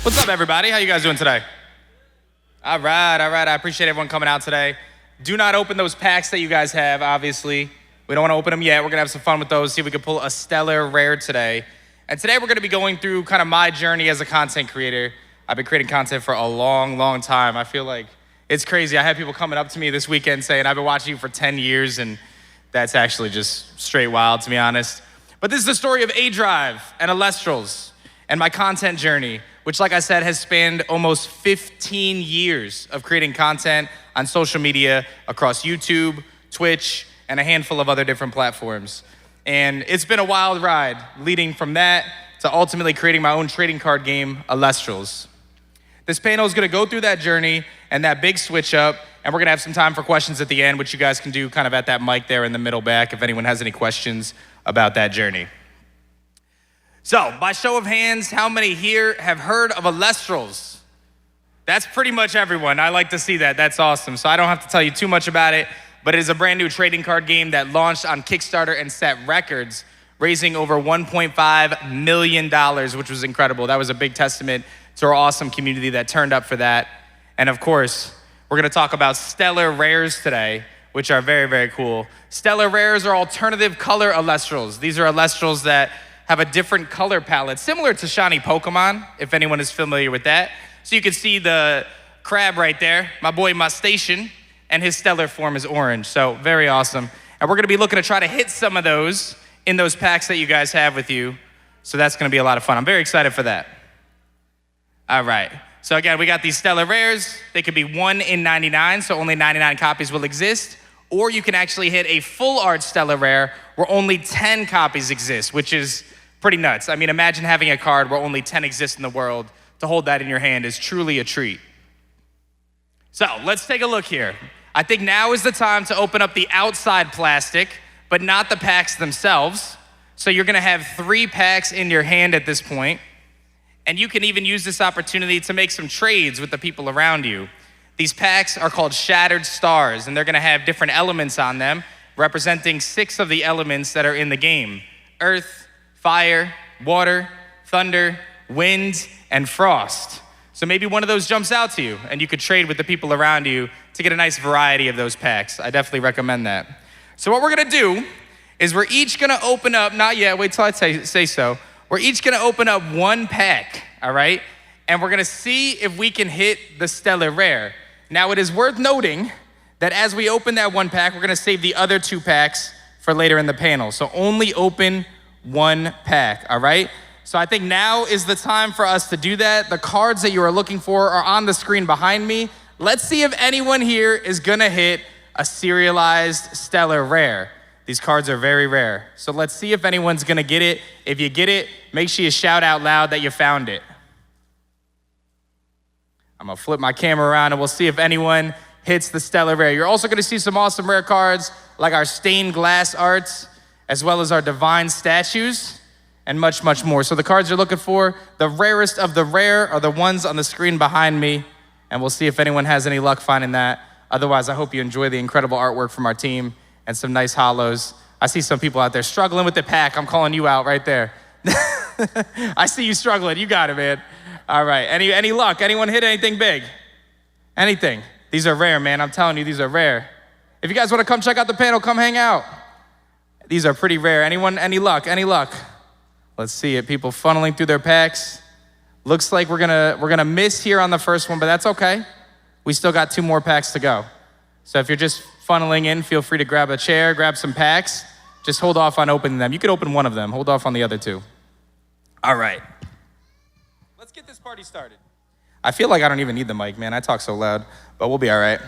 What's up, everybody? How you guys doing today? All right. I appreciate everyone coming out today. Do not open those packs that you guys have, obviously. We don't want to open them yet. We're going to have some fun with those, see if we can pull a stellar rare today. And today we're going to be going through kind of my journey as a content creator. I've been creating content for a long time. I feel like it's crazy. I had people coming up to me this weekend saying, I've been watching you for 10 years, and that's actually just straight wild, to be honest. But this is the story of aDrive and Elestrals and my content journey, which, like I said, has spanned almost 15 years of creating content on social media across YouTube, Twitch, and a handful of other different platforms. And it's been a wild ride, leading from that to ultimately creating my own trading card game, Elestrals. This panel is gonna go through that journey and that big switch up, and we're gonna have some time for questions at the end, which you guys can do kind of at that mic there in the middle back if anyone has any questions about that journey. So, by show of hands, how many here have heard of Elestrals? That's pretty much everyone. I like to see that. That's awesome. So I don't have to tell you too much about it, but it is a brand new trading card game that launched on Kickstarter and set records, raising over $1.5 million, which was incredible. That was a big testament to our awesome community that turned up for that. And of course, we're gonna talk about stellar rares today, which are very cool. Stellar rares are alternative color Elestrals. These are Elestrals that have a different color palette, similar to shiny Pokemon, if anyone is familiar with that. So you can see the crab right there, my boy Mustache, and his stellar form is orange, so very awesome. And we're gonna be looking to try to hit some of those in those packs that you guys have with you, so that's gonna be a lot of fun. I'm very excited for that. All right, so again, we got these stellar rares. They could be 1 in 99, so only 99 copies will exist, or you can actually hit a full art stellar rare where only 10 copies exist, which is pretty nuts. I mean, imagine having a card where only 10 exist in the world. To hold that in your hand is truly a treat. So let's take a look here. I think now is the time to open up the outside plastic, but not the packs themselves. So you're gonna have 3 packs in your hand at this point, and you can even use this opportunity to make some trades with the people around you. These packs are called Shattered Stars, and they're gonna have different elements on them, representing 6 of the elements that are in the game: earth, fire, water, thunder, wind, and frost. So maybe one of those jumps out to you and you could trade with the people around you to get a nice variety of those packs. I definitely recommend that. So what we're gonna do is we're each gonna open up, not yet, wait till I say so. We're each gonna open up 1 pack, all right? And we're gonna see if we can hit the stellar rare. Now it is worth noting that as we open that 1 pack, we're gonna save the other 2 packs for later in the panel. So only open 1 pack, all right? So I think now is the time for us to do that. The cards that you are looking for are on the screen behind me. Let's see if anyone here is gonna hit a serialized stellar rare. These cards are very rare. So let's see if anyone's gonna get it. If you get it, make sure you shout out loud that you found it. I'm gonna flip my camera around and we'll see if anyone hits the stellar rare. You're also gonna see some awesome rare cards like our stained glass arts, as well as our divine statues, and much more. So the cards you're looking for, the rarest of the rare, are the ones on the screen behind me, and we'll see if anyone has any luck finding that. Otherwise, I hope you enjoy the incredible artwork from our team and some nice holos. I see some people out there struggling with the pack. I'm calling you out right there. I see you struggling. You got it, man. All right, any luck? Anyone hit anything big? Anything? These are rare, man. I'm telling you, these are rare. If you guys wanna come check out the panel, come hang out. These are pretty rare. Anyone, any luck? Let's see it, people funneling through their packs. Looks like we're gonna miss here on the first one, but that's okay. We still got 2 more packs to go. So if you're just funneling in, feel free to grab a chair, grab some packs. Just hold off on opening them. You could open one of them, hold off on the other 2. All right. Let's get this party started. I feel like I don't even need the mic, man. I talk so loud, but we'll be all right.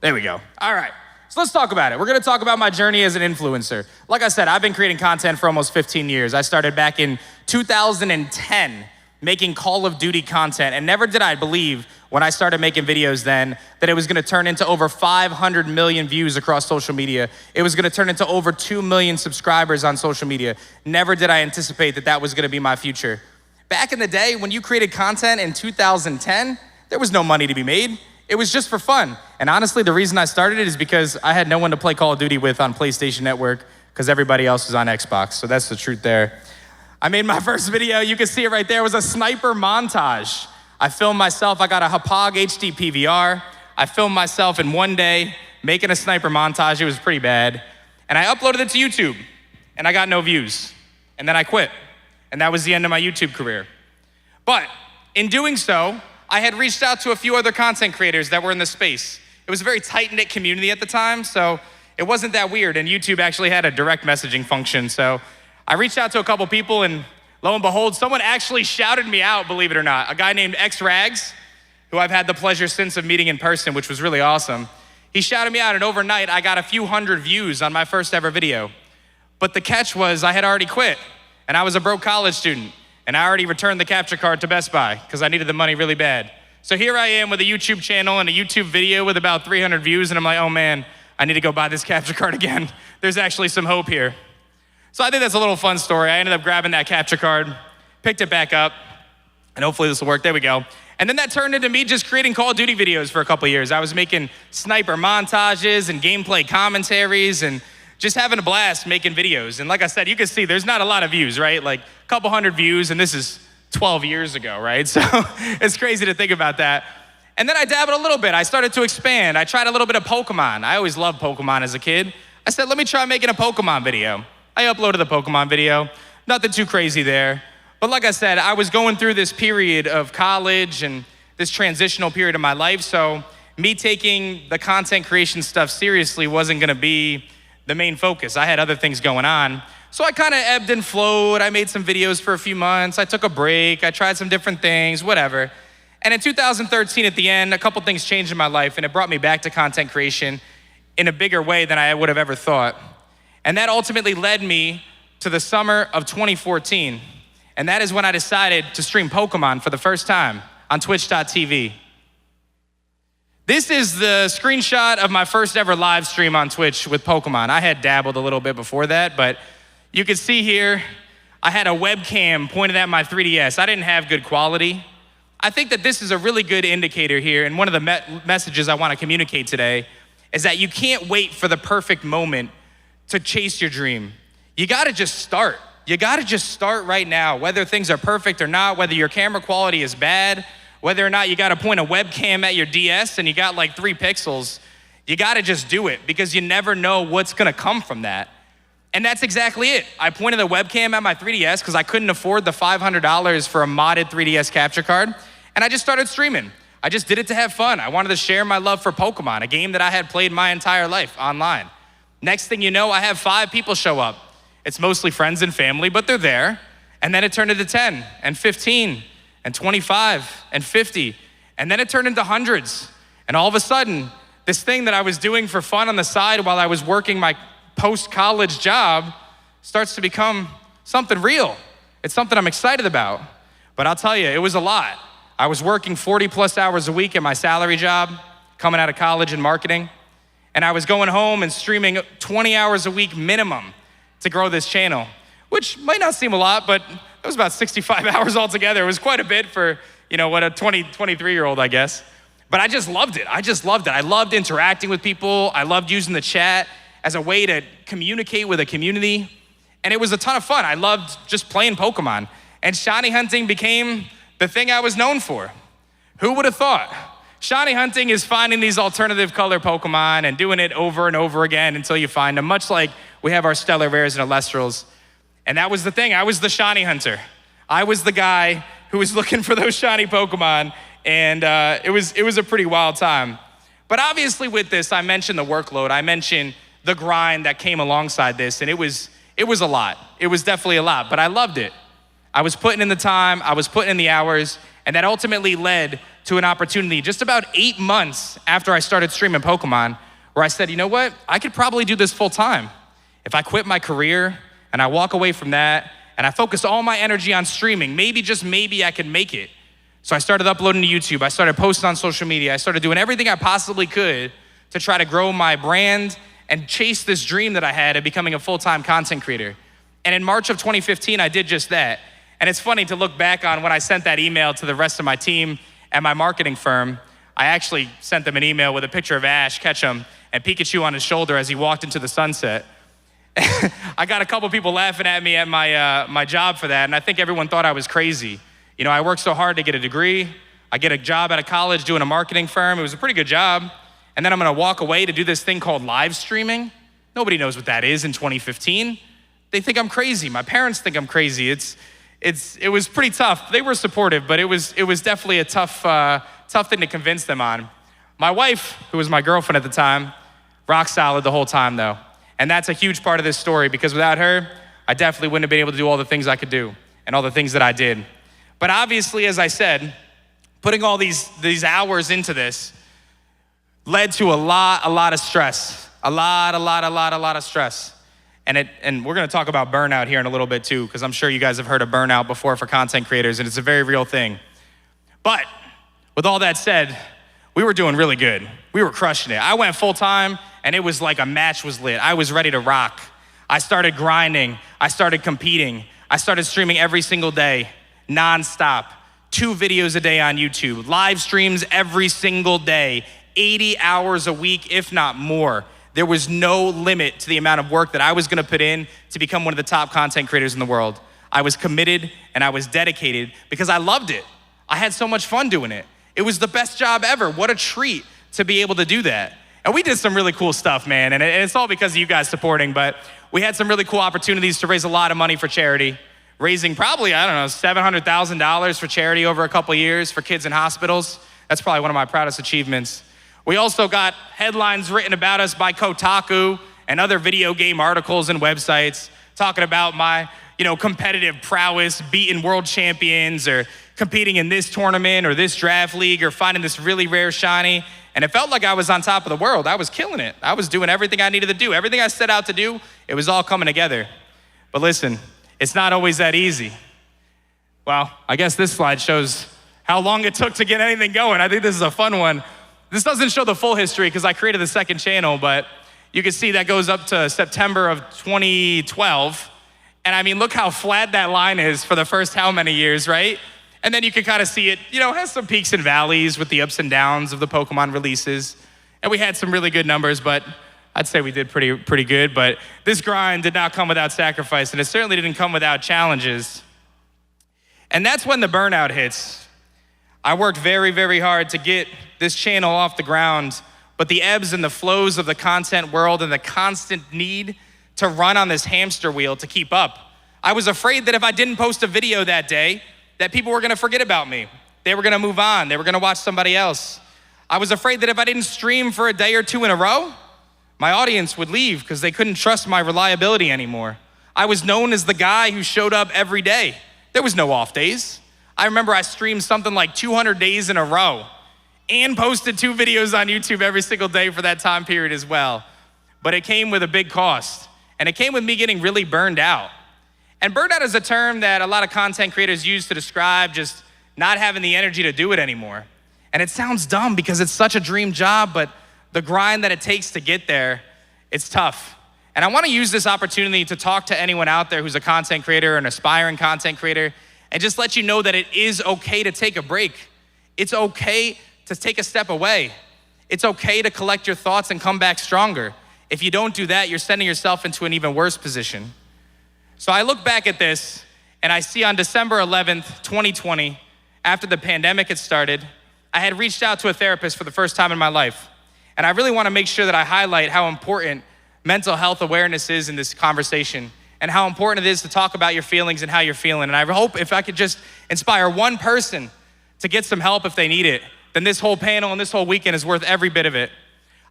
There we go. All right. So let's talk about it. We're gonna talk about my journey as an influencer. Like I said, I've been creating content for almost 15 years. I started back in 2010 making Call of Duty content, and never did I believe when I started making videos then that it was gonna turn into over 500 million views across social media. It was gonna turn into over 2 million subscribers on social media. Never did I anticipate that that was gonna be my future. Back in the day, when you created content in 2010, there was no money to be made. It was just for fun. And honestly, the reason I started it is because I had no one to play Call of Duty with on PlayStation Network because everybody else was on Xbox. So that's the truth there. I made my first video, you can see it right there, it was a sniper montage. I filmed myself, I got a Hapag HD PVR. I filmed myself in one day making a sniper montage, it was pretty bad. And I uploaded it to YouTube, and I got no views. And then I quit, and that was the end of my YouTube career. But in doing so, I had reached out to a few other content creators that were in the space. It was a very tight-knit community at the time, so it wasn't that weird, and YouTube actually had a direct messaging function. So I reached out to a couple people, and lo and behold, someone actually shouted me out, believe it or not. A guy named X-Rags, who I've had the pleasure since of meeting in person, which was really awesome. He shouted me out, and overnight, I got a few hundred views on my first ever video. But the catch was I had already quit, and I was a broke college student, and I already returned the capture card to Best Buy because I needed the money really bad. So here I am with a YouTube channel and a YouTube video with about 300 views, and I'm like, oh man, I need to go buy this capture card again. There's actually some hope here. So I think that's a little fun story. I ended up grabbing that capture card, picked it back up, and hopefully this will work. There we go. And then that turned into me just creating Call of Duty videos for a couple of years. I was making sniper montages and gameplay commentaries and just having a blast making videos. And like I said, you can see there's not a lot of views, right? Like a couple hundred views, and this is 12 years ago, right? So it's crazy to think about that. And then I dabbled a little bit. I started to expand. I tried a little bit of Pokemon. I always loved Pokemon as a kid. I said, let me try making a Pokemon video. I uploaded the Pokemon video. Nothing too crazy there. But like I said, I was going through this period of college and this transitional period of my life, so me taking the content creation stuff seriously wasn't gonna be the main focus. I had other things going on. So I kind of ebbed and flowed. I made some videos for a few months. I took a break. I tried some different things, whatever. And in 2013 at the end, a couple things changed in my life, and it brought me back to content creation in a bigger way than I would have ever thought. And that ultimately led me to the summer of 2014. And that is when I decided to stream Pokemon for the first time on twitch.tv. This is the screenshot of my first ever live stream on Twitch with Pokemon. I had dabbled a little bit before that, but you can see here, I had a webcam pointed at my 3DS. I didn't have good quality. I think that this is a really good indicator here, and one of the messages I want to communicate today is that you can't wait for the perfect moment to chase your dream. You gotta just start. You gotta just start right now, whether things are perfect or not, whether your camera quality is bad, whether or not you gotta point a webcam at your DS and you got like 3 pixels, you gotta just do it because you never know what's gonna come from that. And that's exactly it. I pointed the webcam at my 3DS because I couldn't afford the $500 for a modded 3DS capture card, and I just started streaming. I just did it to have fun. I wanted to share my love for Pokemon, a game that I had played my entire life online. Next thing you know, I have 5 people show up. It's mostly friends and family, but they're there. And then it turned into 10 and 15 and 25 and 50. And then it turned into hundreds. And all of a sudden, this thing that I was doing for fun on the side while I was working my post-college job starts to become something real. It's something I'm excited about. But I'll tell you, it was a lot. I was working 40 plus hours a week at my salary job, coming out of college in marketing. And I was going home and streaming 20 hours a week minimum to grow this channel, which might not seem a lot, but it was about 65 hours altogether. It was quite a bit for, what a 23-year-old, I guess. But I just loved it. I loved interacting with people. I loved using the chat as a way to communicate with a community. And it was a ton of fun. I loved just playing Pokemon. And shiny hunting became the thing I was known for. Who would have thought? Shiny hunting is finding these alternative color Pokemon and doing it over and over again until you find them, much like we have our stellar rares and Elestrals. And that was the thing. I was the shiny hunter. I was the guy who was looking for those shiny Pokemon, and it was a pretty wild time. But obviously with this, I mentioned the workload. I mentioned the grind that came alongside this, and it was a lot. It was definitely a lot, but I loved it. I was putting in the time, I was putting in the hours, and that ultimately led to an opportunity just about 8 months after I started streaming Pokemon, where I said, you know what? I could probably do this full time. If I quit my career and I walk away from that and I focus all my energy on streaming, maybe, just maybe I could make it. So I started uploading to YouTube. I started posting on social media. I started doing everything I possibly could to try to grow my brand and chase this dream that I had of becoming a full-time content creator. And in March of 2015, I did just that. And it's funny to look back on when I sent that email to the rest of my team at my marketing firm. I actually sent them an email with a picture of Ash Ketchum and Pikachu on his shoulder as he walked into the sunset. I got a couple people laughing at me at my job for that, and I think everyone thought I was crazy. You know, I worked so hard to get a degree. I get a job at a college doing a marketing firm. It was a pretty good job. And then I'm gonna walk away to do this thing called live streaming. Nobody knows what that is in 2015. They think I'm crazy. My parents think I'm crazy. It was pretty tough. They were supportive, but it was definitely a tough thing to convince them on. My wife, who was my girlfriend at the time, rock solid the whole time though. And that's a huge part of this story because without her, I definitely wouldn't have been able to do all the things I could do and all the things that I did. But obviously, as I said, putting all these hours into this led to a lot of stress. A lot of stress. And we're gonna talk about burnout here in a little bit too, because I'm sure you guys have heard of burnout before for content creators, and it's a very real thing. But with all that said, we were doing really good. We were crushing it. I went full time, and it was like a match was lit. I was ready to rock. I started grinding. I started competing. I started streaming every single day, nonstop. 2 videos a day on YouTube, live streams every single day, 80 hours a week, if not more. There was no limit to the amount of work that I was gonna put in to become one of the top content creators in the world. I was committed and I was dedicated because I loved it. I had so much fun doing it. It was the best job ever. What a treat to be able to do that. And we did some really cool stuff, man, and it's all because of you guys supporting, but we had some really cool opportunities to raise a lot of money for charity, raising probably, I don't know, $700,000 for charity over a couple years for kids in hospitals. That's probably one of my proudest achievements. We also got headlines written about us by Kotaku and other video game articles and websites talking about my, competitive prowess, beating world champions or competing in this tournament or this draft league or finding this really rare shiny. And it felt like I was on top of the world. I was killing it. I was doing everything I needed to do. Everything I set out to do, it was all coming together. But listen, it's not always that easy. Well, I guess this slide shows how long it took to get anything going. I think this is a fun one. This doesn't show the full history because I created the second channel, but you can see that goes up to September of 2012. And I mean, look how flat that line is for the first how many years, right? And then you can kind of see it, has some peaks and valleys with the ups and downs of the Pokemon releases. And we had some really good numbers, but I'd say we did pretty good. But this grind did not come without sacrifice, and it certainly didn't come without challenges. And that's when the burnout hits. I worked very, very hard to get this channel off the ground, but the ebbs and the flows of the content world and the constant need to run on this hamster wheel to keep up. I was afraid that if I didn't post a video that day, that people were gonna forget about me. They were gonna move on. They were gonna watch somebody else. I was afraid that if I didn't stream for a day or two in a row, my audience would leave because they couldn't trust my reliability anymore. I was known as the guy who showed up every day. There was no off days. I remember I streamed something like 200 days in a row and posted 2 videos on YouTube every single day for that time period as well. But it came with a big cost, and it came with me getting really burned out. And burnout is a term that a lot of content creators use to describe just not having the energy to do it anymore. And it sounds dumb because it's such a dream job, but the grind that it takes to get there, it's tough. And I wanna use this opportunity to talk to anyone out there who's a content creator, an aspiring content creator, and just let you know that it is okay to take a break. It's okay to take a step away. It's okay to collect your thoughts and come back stronger. If you don't do that, you're sending yourself into an even worse position. So I look back at this and I see on December 11th, 2020, after the pandemic had started, I had reached out to a therapist for the first time in my life. And I really wanna make sure that I highlight how important mental health awareness is in this conversation and how important it is to talk about your feelings and how you're feeling. And I hope if I could just inspire one person to get some help if they need it, then this whole panel and this whole weekend is worth every bit of it.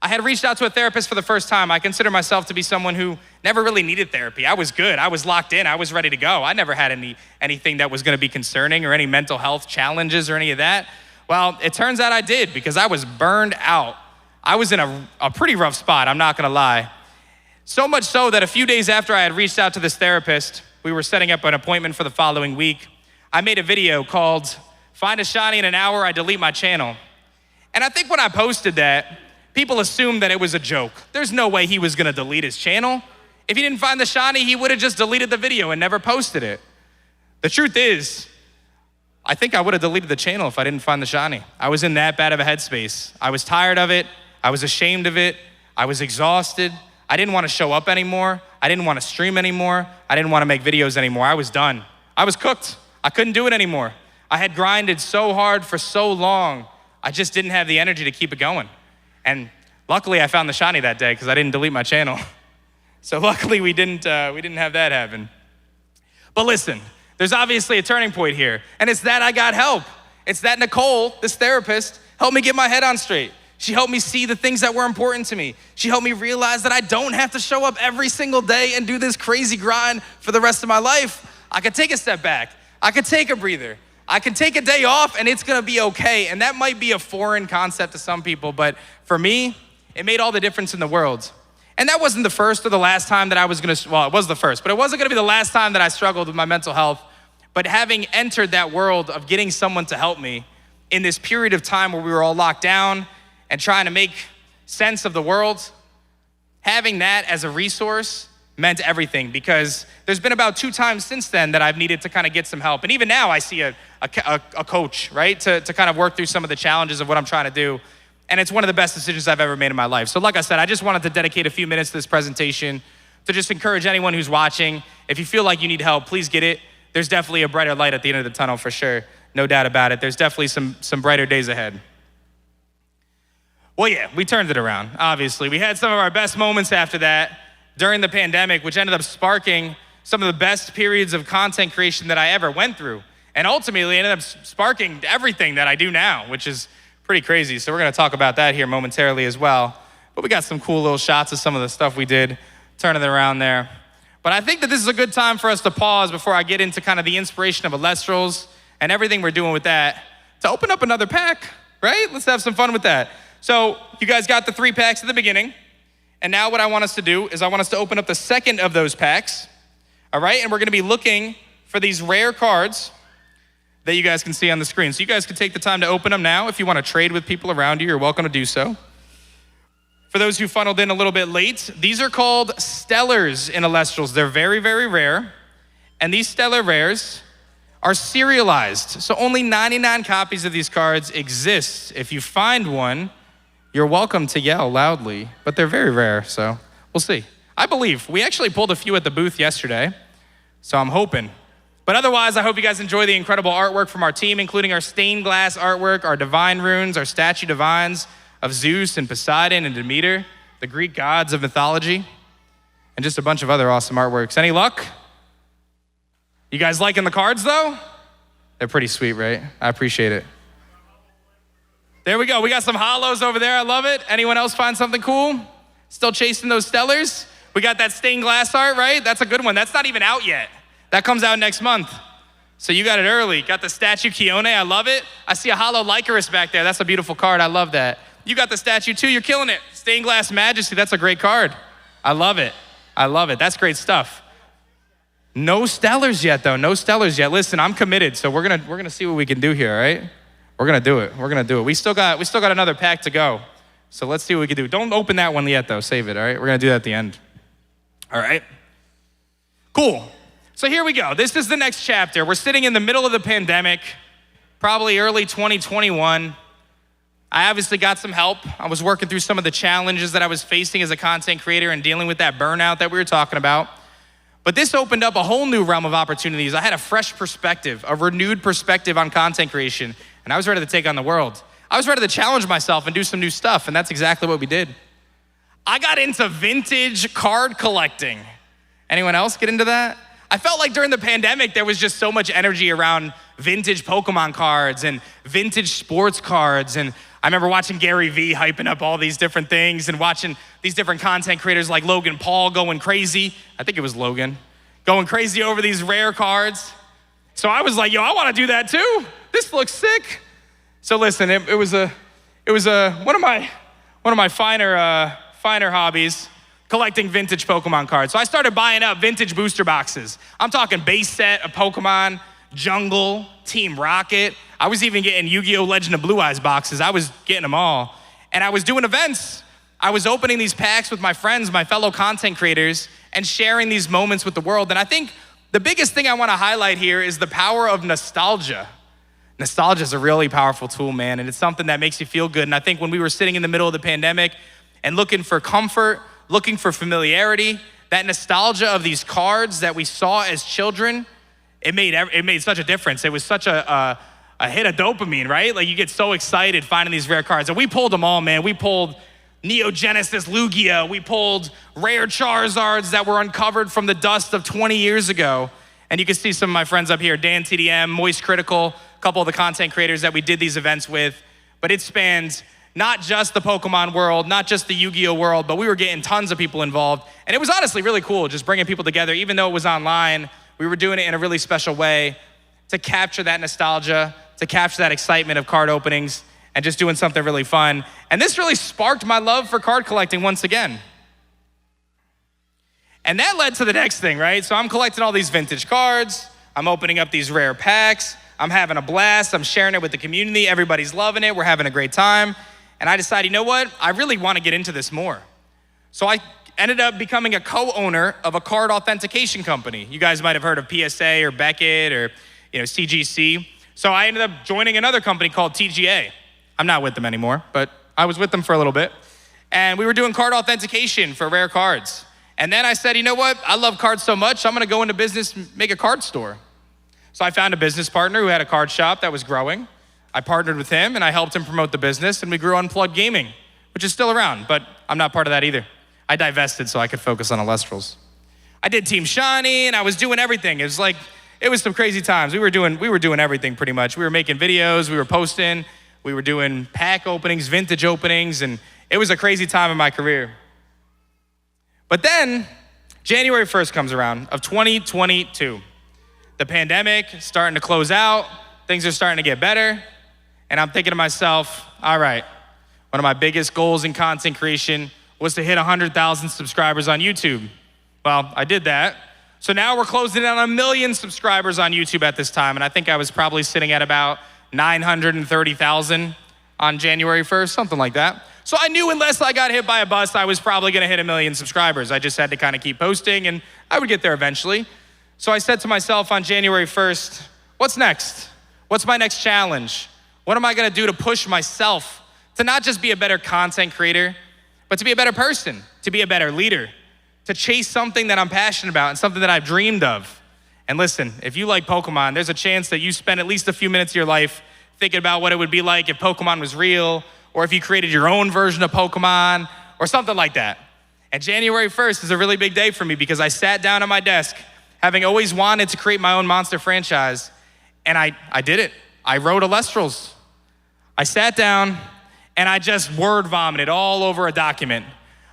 I had reached out to a therapist for the first time. I consider myself to be someone who never really needed therapy. I was good, I was locked in, I was ready to go. I never had anything that was gonna be concerning or any mental health challenges or any of that. Well, it turns out I did because I was burned out. I was in a pretty rough spot, I'm not gonna lie. So much so that a few days after I had reached out to this therapist, we were setting up an appointment for the following week. I made a video called, "Find a Shiny in an Hour, I Delete My Channel." And I think when I posted that, people assumed that it was a joke. There's no way he was gonna delete his channel. If he didn't find the shiny, he would have just deleted the video and never posted it. The truth is, I think I would have deleted the channel if I didn't find the shiny. I was in that bad of a headspace. I was tired of it. I was ashamed of it. I was exhausted. I didn't want to show up anymore. I didn't want to stream anymore. I didn't want to make videos anymore. I was done. I was cooked. I couldn't do it anymore. I had grinded so hard for so long. I just didn't have the energy to keep it going. And luckily I found the shiny that day because I didn't delete my channel. So luckily we didn't have that happen. But listen, there's obviously a turning point here, and it's that I got help. It's that Nicole, this therapist, helped me get my head on straight. She helped me see the things that were important to me. She helped me realize that I don't have to show up every single day and do this crazy grind for the rest of my life. I could take a step back. I could take a breather. I could take a day off and it's gonna be okay. And that might be a foreign concept to some people, but for me, it made all the difference in the world. And that wasn't the first or the last time that I was gonna, well, it was the first, but it wasn't gonna be the last time that I struggled with my mental health. But having entered that world of getting someone to help me in this period of time where we were all locked down and trying to make sense of the world, having that as a resource meant everything, because there's been about 2 times since then that I've needed to kind of get some help. And even now I see a coach, right? To kind of work through some of the challenges of what I'm trying to do. And it's one of the best decisions I've ever made in my life. So like I said, I just wanted to dedicate a few minutes to this presentation to just encourage anyone who's watching. If you feel like you need help, please get it. There's definitely a brighter light at the end of the tunnel for sure. No doubt about it. There's definitely some brighter days ahead. Well, yeah, we turned it around, obviously. We had some of our best moments after that during the pandemic, which ended up sparking some of the best periods of content creation that I ever went through. And ultimately ended up sparking everything that I do now, which is pretty crazy. So we're gonna talk about that here momentarily as well. But we got some cool little shots of some of the stuff we did, turning it around there. But I think that this is a good time for us to pause before I get into kind of the inspiration of Elestrals and everything we're doing with that, to open up another pack, right? Let's have some fun with that. So you guys got the 3 packs at the beginning. And now what I want us to do is I want us to open up the second of those packs, all right? And we're gonna be looking for these rare cards that you guys can see on the screen. So you guys can take the time to open them now. If you wanna trade with people around you, you're welcome to do so. For those who funneled in a little bit late, these are called Stellars in Elestrals. They're very, very rare. And these Stellar Rares are serialized. So only 99 copies of these cards exist. If you find one, you're welcome to yell loudly, but they're very rare, so we'll see. I believe. We actually pulled a few at the booth yesterday, so I'm hoping. But otherwise, I hope you guys enjoy the incredible artwork from our team, including our stained glass artwork, our divine runes, our statue divines of Zeus and Poseidon and Demeter, the Greek gods of mythology, and just a bunch of other awesome artworks. Any luck? You guys liking the cards though? They're pretty sweet, right? I appreciate it. There we go. We got some hollows over there. I love it. Anyone else find something cool? Still chasing those Stellars? We got that stained glass art, right? That's a good one. That's not even out yet. That comes out next month. So you got it early. Got the statue Kione. I love it. I see a hollow Lycaris back there. That's a beautiful card. I love that. You got the statue too. You're killing it. Stained glass Majesty. That's a great card. I love it. I love it. That's great stuff. No Stellars yet though. No Stellars yet. Listen, I'm committed. So we're gonna see what we can do here, all right? We're gonna do it. We're gonna do it. We still got another pack to go. So let's see what we can do. Don't open that one yet though. Save it, all right? We're gonna do that at the end. All right? Cool. So here we go. This is the next chapter. We're sitting in the middle of the pandemic, probably early 2021. I obviously got some help. I was working through some of the challenges that I was facing as a content creator and dealing with that burnout that we were talking about. But this opened up a whole new realm of opportunities. I had a fresh perspective, a renewed perspective on content creation. And I was ready to take on the world. I was ready to challenge myself and do some new stuff, and that's exactly what we did. I got into vintage card collecting. Anyone else get into that? I felt like during the pandemic, there was just so much energy around vintage Pokemon cards and vintage sports cards. And I remember watching Gary Vee hyping up all these different things and watching these different content creators like Logan Paul going crazy. I think it was Logan, going crazy over these rare cards. So I was like, yo, I wanna do that too. This looks sick. So listen, it was one of my finer hobbies, collecting vintage Pokemon cards. So I started buying up vintage booster boxes. I'm talking base set of Pokemon, Jungle, Team Rocket. I was even getting Yu-Gi-Oh! Legend of Blue Eyes boxes. I was getting them all. And I was doing events. I was opening these packs with my friends, my fellow content creators, and sharing these moments with the world. And I think the biggest thing I wanna highlight here is the power of nostalgia. Nostalgia is a really powerful tool, man, and it's something that makes you feel good. And I think when we were sitting in the middle of the pandemic and looking for comfort, looking for familiarity. That nostalgia of these cards that we saw as children, it made such a difference. It was such a hit of dopamine, right? Like you get so excited finding these rare cards. And we pulled them all, man. We pulled Neo Genesis Lugia. We pulled rare Charizards that were uncovered from the dust of 20 years ago. And you can see some of my friends up here, Dan TDM, Moist Critical, a couple of the content creators that we did these events with. But it spans not just the Pokemon world, not just the Yu-Gi-Oh world, but we were getting tons of people involved. And it was honestly really cool just bringing people together. Even though it was online, we were doing it in a really special way to capture that nostalgia, to capture that excitement of card openings, and just doing something really fun. And this really sparked my love for card collecting once again. And that led to the next thing, right? So I'm collecting all these vintage cards. I'm opening up these rare packs. I'm having a blast. I'm sharing it with the community. Everybody's loving it. We're having a great time. And I decided, you know what? I really want to get into this more. So I ended up becoming a co-owner of a card authentication company. You guys might have heard of PSA or Beckett or CGC. So I ended up joining another company called TGA. I'm not with them anymore, but I was with them for a little bit. And we were doing card authentication for rare cards. And then I said, you know what? I love cards so much, I'm gonna go into business, make a card store. So I found a business partner who had a card shop that was growing. I partnered with him and I helped him promote the business, and we grew Unplugged Gaming, which is still around, but I'm not part of that either. I divested so I could focus on Elestrals. I did Team Shiny and I was doing everything. It was some crazy times. We were doing everything pretty much. We were making videos, we were posting, we were doing pack openings, vintage openings, and it was a crazy time in my career. But then January 1st comes around of 2022. The pandemic starting to close out, things are starting to get better, and I'm thinking to myself, all right, one of my biggest goals in content creation was to hit 100,000 subscribers on YouTube. Well, I did that. So now we're closing in on 1 million subscribers on YouTube at this time, and I think I was probably sitting at about 930,000 on January 1st, something like that. So I knew unless I got hit by a bus, I was probably gonna hit 1 million subscribers. I just had to kind of keep posting, and I would get there eventually. So I said to myself on January 1st, what's next? What's my next challenge? What am I gonna do to push myself to not just be a better content creator, but to be a better person, to be a better leader, to chase something that I'm passionate about and something that I've dreamed of. And listen, if you like Pokemon, there's a chance that you spend at least a few minutes of your life thinking about what it would be like if Pokemon was real, or if you created your own version of Pokemon, or something like that. And January 1st is a really big day for me because I sat down at my desk, having always wanted to create my own monster franchise, and I did it. I wrote Elestrals. I sat down and I just word vomited all over a document.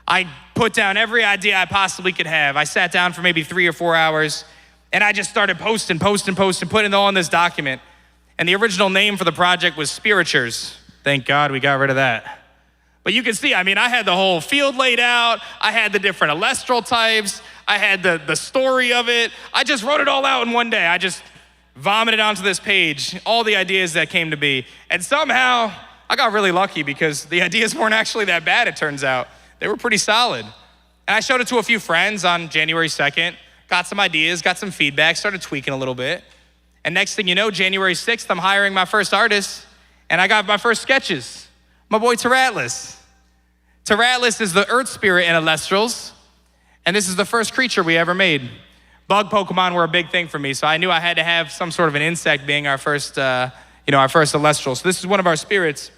I put down every idea I possibly could have. I sat down for maybe 3 or 4 hours, and I just started posting, putting it all in this document. And the original name for the project was Spiritures. Thank God we got rid of that. But you can see, I had the whole field laid out. I had the different Elestral types. I had the story of it. I just wrote it all out in one day. I just vomited onto this page all the ideas that came to be. And somehow, I got really lucky because the ideas weren't actually that bad, it turns out. They were pretty solid. And I showed it to a few friends on January 2nd, got some ideas, got some feedback, started tweaking a little bit. And next thing you know, January 6th, I'm hiring my first artist, and I got my first sketches. My boy Taratlas. Taratlas is the earth spirit in Elestrals, and this is the first creature we ever made. Bug Pokemon were a big thing for me, so I knew I had to have some sort of an insect being our first Elestral. So this is one of our spirits.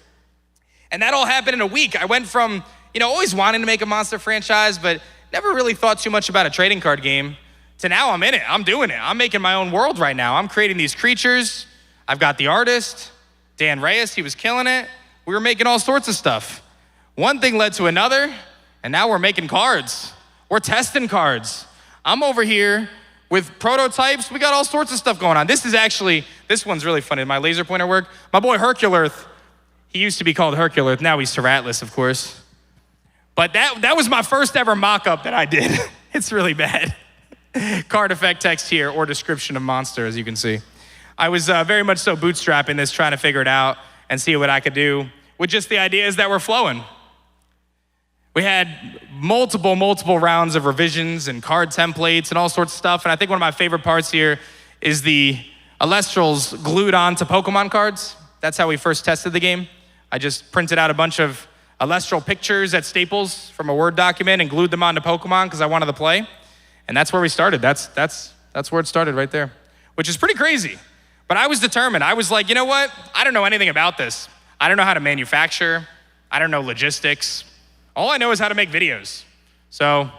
And that all happened in a week. I went from, always wanting to make a monster franchise, but never really thought too much about a trading card game, to now I'm in it, I'm doing it. I'm making my own world right now. I'm creating these creatures. I've got the artist, Dan Reyes, he was killing it. We were making all sorts of stuff. One thing led to another, and now we're making cards. We're testing cards. I'm over here with prototypes. We got all sorts of stuff going on. This one's really funny. My laser pointer work. My boy Herculearth, he used to be called Herculearth. Now he's Taratlas, of course. But that was my first ever mock-up that I did. It's really bad. Card effect text here, or description of monster, as you can see. I was very much so bootstrapping this, trying to figure it out and see what I could do with just the ideas that were flowing. We had multiple rounds of revisions and card templates and all sorts of stuff. And I think one of my favorite parts here is the Elestrals glued onto Pokemon cards. That's how we first tested the game. I just printed out a bunch of Elestral pictures at Staples from a Word document and glued them onto Pokemon because I wanted to play. And that's where we started. That's where it started right there, which is pretty crazy. But I was determined. I was like, you know what? I don't know anything about this. I don't know how to manufacture. I don't know logistics. All I know is how to make videos. So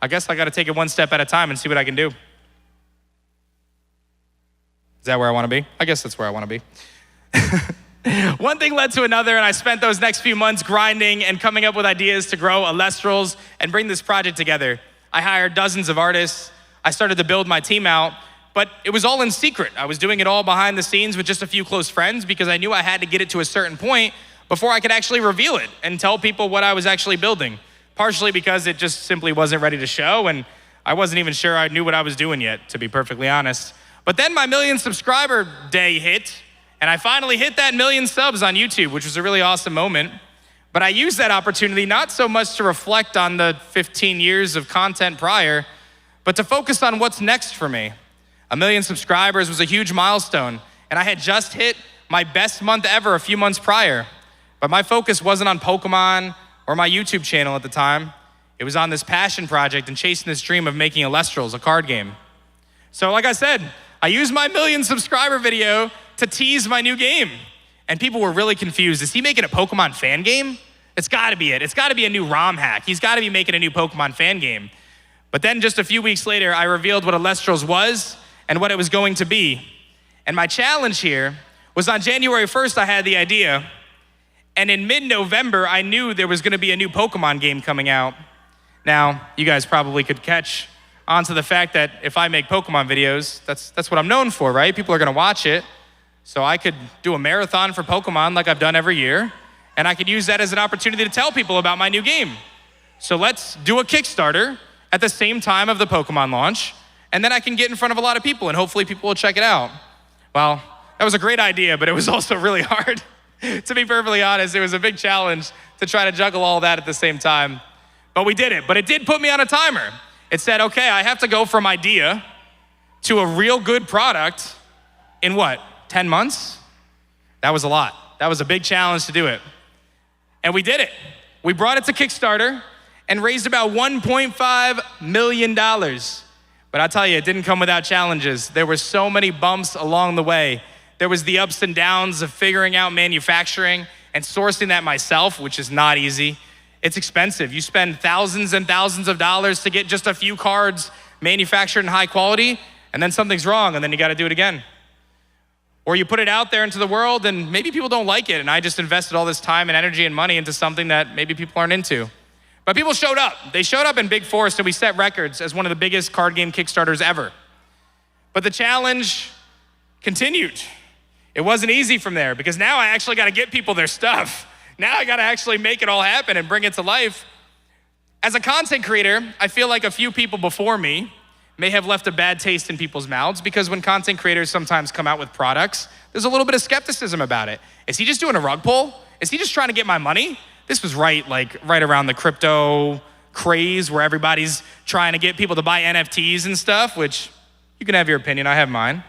I guess I got to take it one step at a time and see what I can do. Is that where I want to be? I guess that's where I want to be. One thing led to another, and I spent those next few months grinding and coming up with ideas to grow Elestrals and bring this project together. I hired dozens of artists. I started to build my team out, but it was all in secret. I was doing it all behind the scenes with just a few close friends because I knew I had to get it to a certain point before I could actually reveal it and tell people what I was actually building. Partially because it just simply wasn't ready to show, and I wasn't even sure I knew what I was doing yet, to be perfectly honest. But then my 1,000,000 subscriber day hit, and I finally hit that 1,000,000 subs on YouTube, which was a really awesome moment. But I used that opportunity not so much to reflect on the 15 years of content prior, but to focus on what's next for me. 1,000,000 subscribers was a huge milestone, and I had just hit my best month ever a few months prior. But my focus wasn't on Pokemon or my YouTube channel at the time. It was on this passion project and chasing this dream of making Elestrals, a card game. So like I said, I used my 1,000,000 subscriber video to tease my new game. And people were really confused. Is he making a Pokemon fan game? It's gotta be it. It's gotta be a new ROM hack. He's gotta be making a new Pokemon fan game. But then just a few weeks later, I revealed what Elestrals was and what it was going to be. And my challenge here was on January 1st, I had the idea. And in mid-November, I knew there was gonna be a new Pokemon game coming out. Now, you guys probably could catch onto the fact that if I make Pokemon videos, that's what I'm known for, right? People are gonna watch it. So I could do a marathon for Pokemon like I've done every year, and I could use that as an opportunity to tell people about my new game. So let's do a Kickstarter at the same time of the Pokemon launch, and then I can get in front of a lot of people, and hopefully people will check it out. Well, that was a great idea, but it was also really hard. To be perfectly honest, it was a big challenge to try to juggle all that at the same time. But we did it. But it did put me on a timer. It said, okay, I have to go from idea to a real good product in what, 10 months? That was a lot. That was a big challenge to do it. And we did it. We brought it to Kickstarter and raised about $1.5 million. But I'll tell you, it didn't come without challenges. There were so many bumps along the way. There was the ups and downs of figuring out manufacturing and sourcing that myself, which is not easy. It's expensive. You spend thousands and thousands of dollars to get just a few cards manufactured in high quality, and then something's wrong, and then you gotta do it again. Or you put it out there into the world, and maybe people don't like it, and I just invested all this time and energy and money into something that maybe people aren't into. But people showed up. They showed up in big force, and we set records as one of the biggest card game Kickstarters ever. But the challenge continued. It wasn't easy from there because now I actually got to get people their stuff. Now I got to actually make it all happen and bring it to life. As a content creator, I feel like a few people before me may have left a bad taste in people's mouths because when content creators sometimes come out with products, there's a little bit of skepticism about it. Is he just doing a rug pull? Is he just trying to get my money? This was right around the crypto craze where everybody's trying to get people to buy NFTs and stuff, which you can have your opinion, I have mine.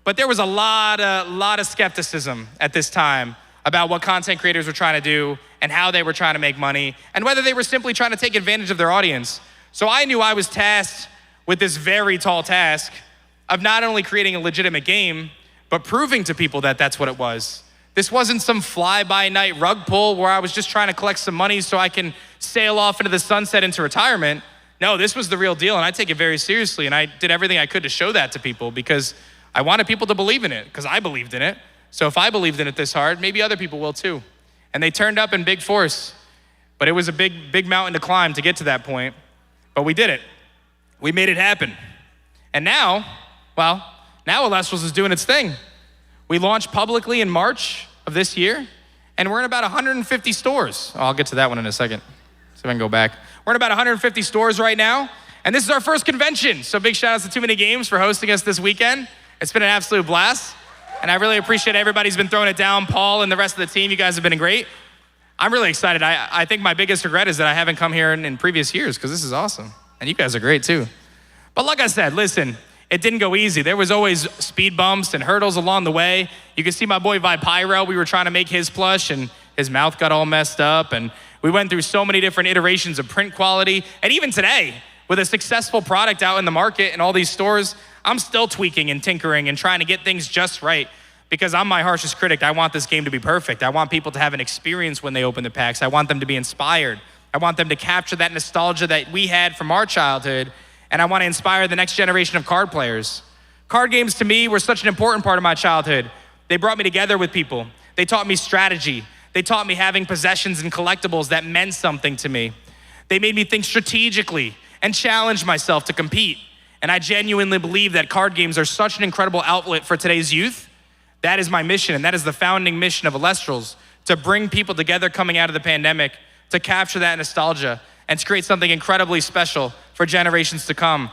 But there was a lot of skepticism at this time about what content creators were trying to do and how they were trying to make money and whether they were simply trying to take advantage of their audience. So I knew I was tasked with this very tall task of not only creating a legitimate game, but proving to people that that's what it was. This wasn't some fly-by-night rug pull where I was just trying to collect some money so I can sail off into the sunset into retirement. No, this was the real deal, and I take it very seriously, and I did everything I could to show that to people because I wanted people to believe in it because I believed in it. So if I believed in it this hard, maybe other people will too. And they turned up in big force, but it was a big mountain to climb to get to that point. But we did it. We made it happen. And now Elestrals is doing its thing. We launched publicly in March of this year, and we're in about 150 stores. I'll get to that one in a second. See if I can go back. We're in about 150 stores right now, and this is our first convention. So big shout outs to TooManyGames for hosting us this weekend. It's been an absolute blast, and I really appreciate everybody's been throwing it down. Paul and the rest of the team, you guys have been great. I'm really excited. I think my biggest regret is that I haven't come here in previous years because this is awesome, and you guys are great too. But like I said, listen, it didn't go easy. There was always speed bumps and hurdles along the way. You can see my boy Pyro. We were trying to make his plush, and his mouth got all messed up, and we went through so many different iterations of print quality. And even today, with a successful product out in the market and all these stores, I'm still tweaking and tinkering and trying to get things just right because I'm my harshest critic. I want this game to be perfect. I want people to have an experience when they open the packs. I want them to be inspired. I want them to capture that nostalgia that we had from our childhood, and I want to inspire the next generation of card players. Card games to me were such an important part of my childhood. They brought me together with people. They taught me strategy. They taught me having possessions and collectibles that meant something to me. They made me think strategically and challenge myself to compete. And I genuinely believe that card games are such an incredible outlet for today's youth. That is my mission, and that is the founding mission of Elestrals, to bring people together coming out of the pandemic, to capture that nostalgia, and to create something incredibly special for generations to come.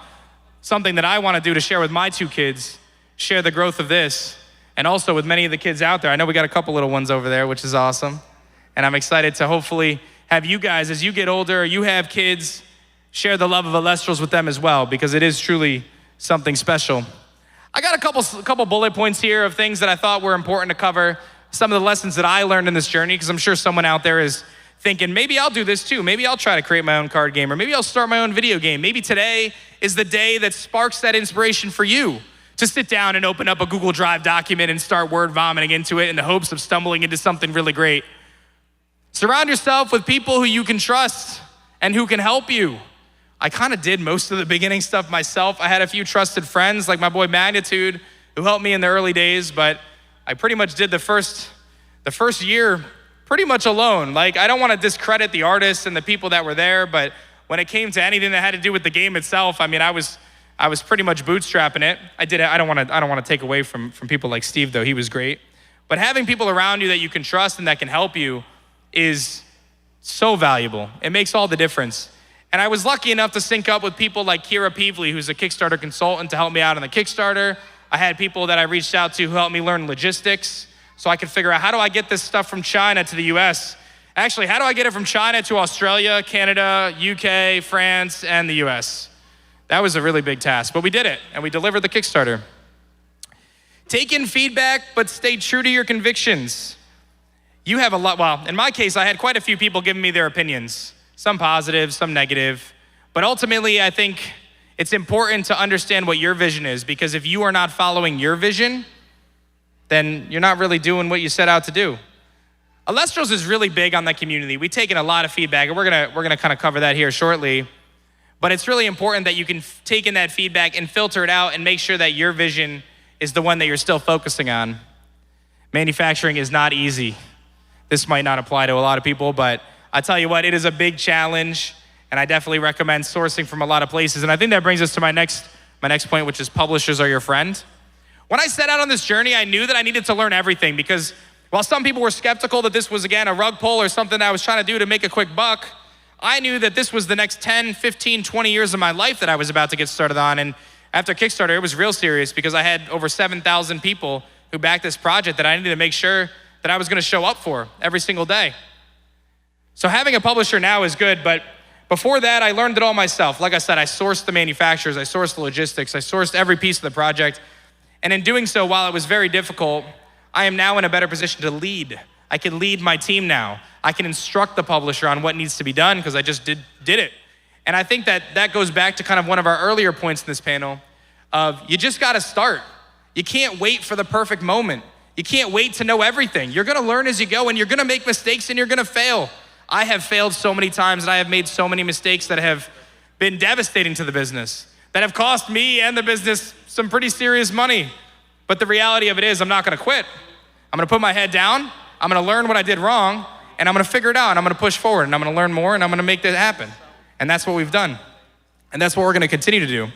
Something that I want to do to share with my 2 kids, share the growth of this, and also with many of the kids out there. I know we got a couple little ones over there, which is awesome. And I'm excited to hopefully have you guys, as you get older, you have kids, share the love of Elestrals with them as well, because it is truly something special. I got a couple bullet points here of things that I thought were important to cover, some of the lessons that I learned in this journey, because I'm sure someone out there is thinking, maybe I'll do this too. Maybe I'll try to create my own card game, or maybe I'll start my own video game. Maybe today is the day that sparks that inspiration for you to sit down and open up a Google Drive document and start word vomiting into it in the hopes of stumbling into something really great. Surround yourself with people who you can trust and who can help you. I kind of did most of the beginning stuff myself. I had a few trusted friends like my boy Magnitude who helped me in the early days, but I pretty much did the first year pretty much alone. Like, I don't want to discredit the artists and the people that were there, but when it came to anything that had to do with the game itself, I mean, I was pretty much bootstrapping it. I don't want to take away from people like Steve, though. He was great. But having people around you that you can trust and that can help you is so valuable. It makes all the difference. And I was lucky enough to sync up with people like Kira Peevely, who's a Kickstarter consultant, to help me out on the Kickstarter. I had people that I reached out to who helped me learn logistics so I could figure out, how do I get this stuff from China to the US? Actually, how do I get it from China to Australia, Canada, UK, France, and the US? That was a really big task, but we did it, and we delivered the Kickstarter. Take in feedback, but stay true to your convictions. You have a lot, well, in my case, I had quite a few people giving me their opinions. Some positive, some negative. But ultimately, I think it's important to understand what your vision is, because if you are not following your vision, then you're not really doing what you set out to do. Elestrals is really big on the community. We've taken a lot of feedback, and we're gonna kind of cover that here shortly. But it's really important that you can take in that feedback and filter it out and make sure that your vision is the one that you're still focusing on. Manufacturing is not easy. This might not apply to a lot of people, but I tell you what, it is a big challenge, and I definitely recommend sourcing from a lot of places. And I think that brings us to my next point, which is publishers are your friend. When I set out on this journey, I knew that I needed to learn everything, because while some people were skeptical that this was, again, a rug pull or something that I was trying to do to make a quick buck, I knew that this was the next 10, 15, 20 years of my life that I was about to get started on. And after Kickstarter, it was real serious, because I had over 7,000 people who backed this project that I needed to make sure that I was gonna show up for every single day. So having a publisher now is good, but before that, I learned it all myself. Like I said, I sourced the manufacturers, I sourced the logistics, I sourced every piece of the project. And in doing so, while it was very difficult, I am now in a better position to lead. I can lead my team now. I can instruct the publisher on what needs to be done, because I just did it. And I think that goes back to kind of one of our earlier points in this panel of, you just gotta start. You can't wait for the perfect moment. You can't wait to know everything. You're gonna learn as you go, and you're gonna make mistakes, and you're gonna fail. I have failed so many times, and I have made so many mistakes that have been devastating to the business, that have cost me and the business some pretty serious money. But the reality of it is, I'm not gonna quit. I'm gonna put my head down, I'm gonna learn what I did wrong, and I'm gonna figure it out, and I'm gonna push forward, and I'm gonna learn more, and I'm gonna make that happen. And that's what we've done. And that's what we're gonna continue to do.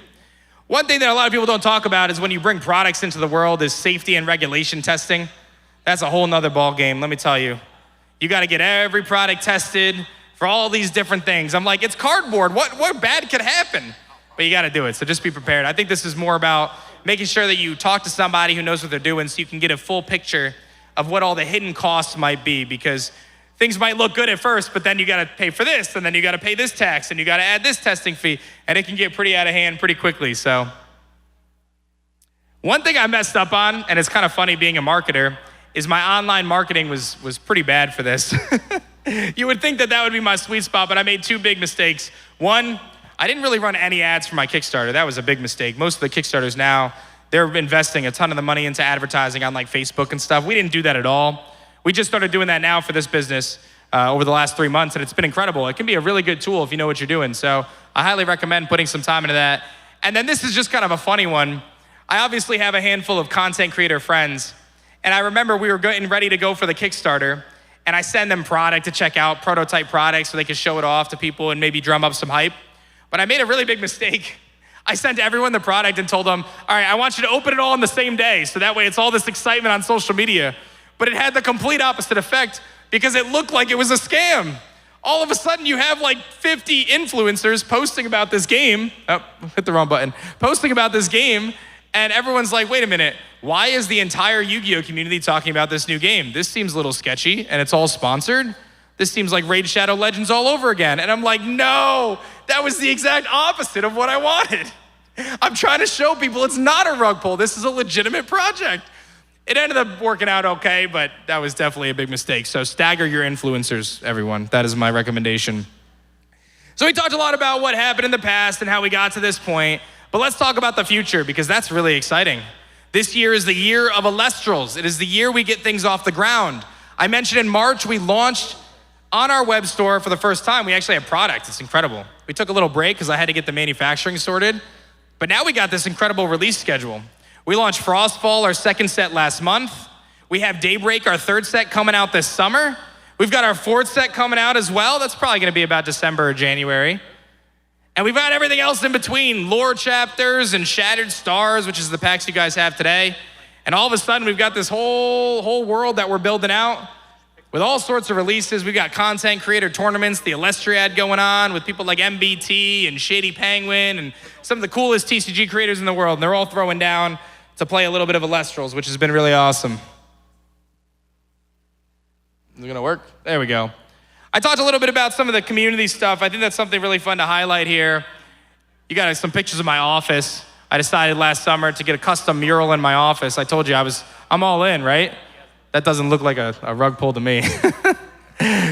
One thing that a lot of people don't talk about is when you bring products into the world is safety and regulation testing. That's a whole nother ball game, let me tell you. You gotta get every product tested for all these different things. I'm like, it's cardboard, what bad could happen? But you gotta do it, so just be prepared. I think this is more about making sure that you talk to somebody who knows what they're doing, so you can get a full picture of what all the hidden costs might be, because things might look good at first, but then you gotta pay for this, and then you gotta pay this tax, and you gotta add this testing fee, and it can get pretty out of hand pretty quickly. So one thing I messed up on, and it's kind of funny being a marketer, is my online marketing was pretty bad for this. You would think that that would be my sweet spot, but I made two big mistakes. One, I didn't really run any ads for my Kickstarter. That was a big mistake. Most of the Kickstarters now, they're investing a ton of the money into advertising on like Facebook and stuff. We didn't do that at all. We just started doing that now for this business over the last 3 months, and it's been incredible. It can be a really good tool if you know what you're doing. So I highly recommend putting some time into that. And then this is just kind of a funny one. I obviously have a handful of content creator friends, and I remember we were getting ready to go for the Kickstarter, and I send them product to check out, prototype products, so they could show it off to people and maybe drum up some hype. But I made a really big mistake. I sent everyone the product and told them, all right, I want you to open it all on the same day, so that way it's all this excitement on social media. But it had the complete opposite effect because it looked like it was a scam. All of a sudden you have like 50 influencers posting about this game. Oh, hit the wrong button. Posting about this game, and everyone's like, wait a minute, why is the entire Yu-Gi-Oh community talking about this new game? This seems a little sketchy, and it's all sponsored. This seems like Raid Shadow Legends all over again. And I'm like, no, that was the exact opposite of what I wanted. I'm trying to show people it's not a rug pull. This is a legitimate project. It ended up working out okay, but that was definitely a big mistake. So stagger your influencers, everyone. That is my recommendation. So we talked a lot about what happened in the past and how we got to this point, but let's talk about the future because that's really exciting. This year is the year of Elestrals. It is the year we get things off the ground. I mentioned in March, we launched on our web store for the first time. We actually have product. It's incredible. We took a little break because I had to get the manufacturing sorted, but now we got this incredible release schedule. We launched Frostfall, our second set last month. We have Daybreak, our third set, coming out this summer. We've got our fourth set coming out as well. That's probably gonna be about December or January. And we've got everything else in between, lore chapters and Shattered Stars, which is the packs you guys have today. And all of a sudden, we've got this whole world that we're building out with all sorts of releases. We've got content creator tournaments, the Elestriad going on with people like MBT and Shady Penguin and some of the coolest TCG creators in the world. And they're all throwing down to play a little bit of Elestrals, which has been really awesome. Is it gonna work? There we go. I talked a little bit about some of the community stuff. I think that's something really fun to highlight here. You got some pictures of my office. I decided last summer to get a custom mural in my office. I told you I'm all in, right? That doesn't look like a rug pull to me.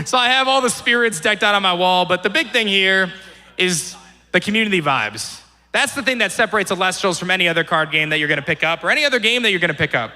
So I have all the spirits decked out on my wall, but the big thing here is the community vibes. That's the thing that separates Elestrals from any other card game that you're gonna pick up or any other game that you're gonna pick up.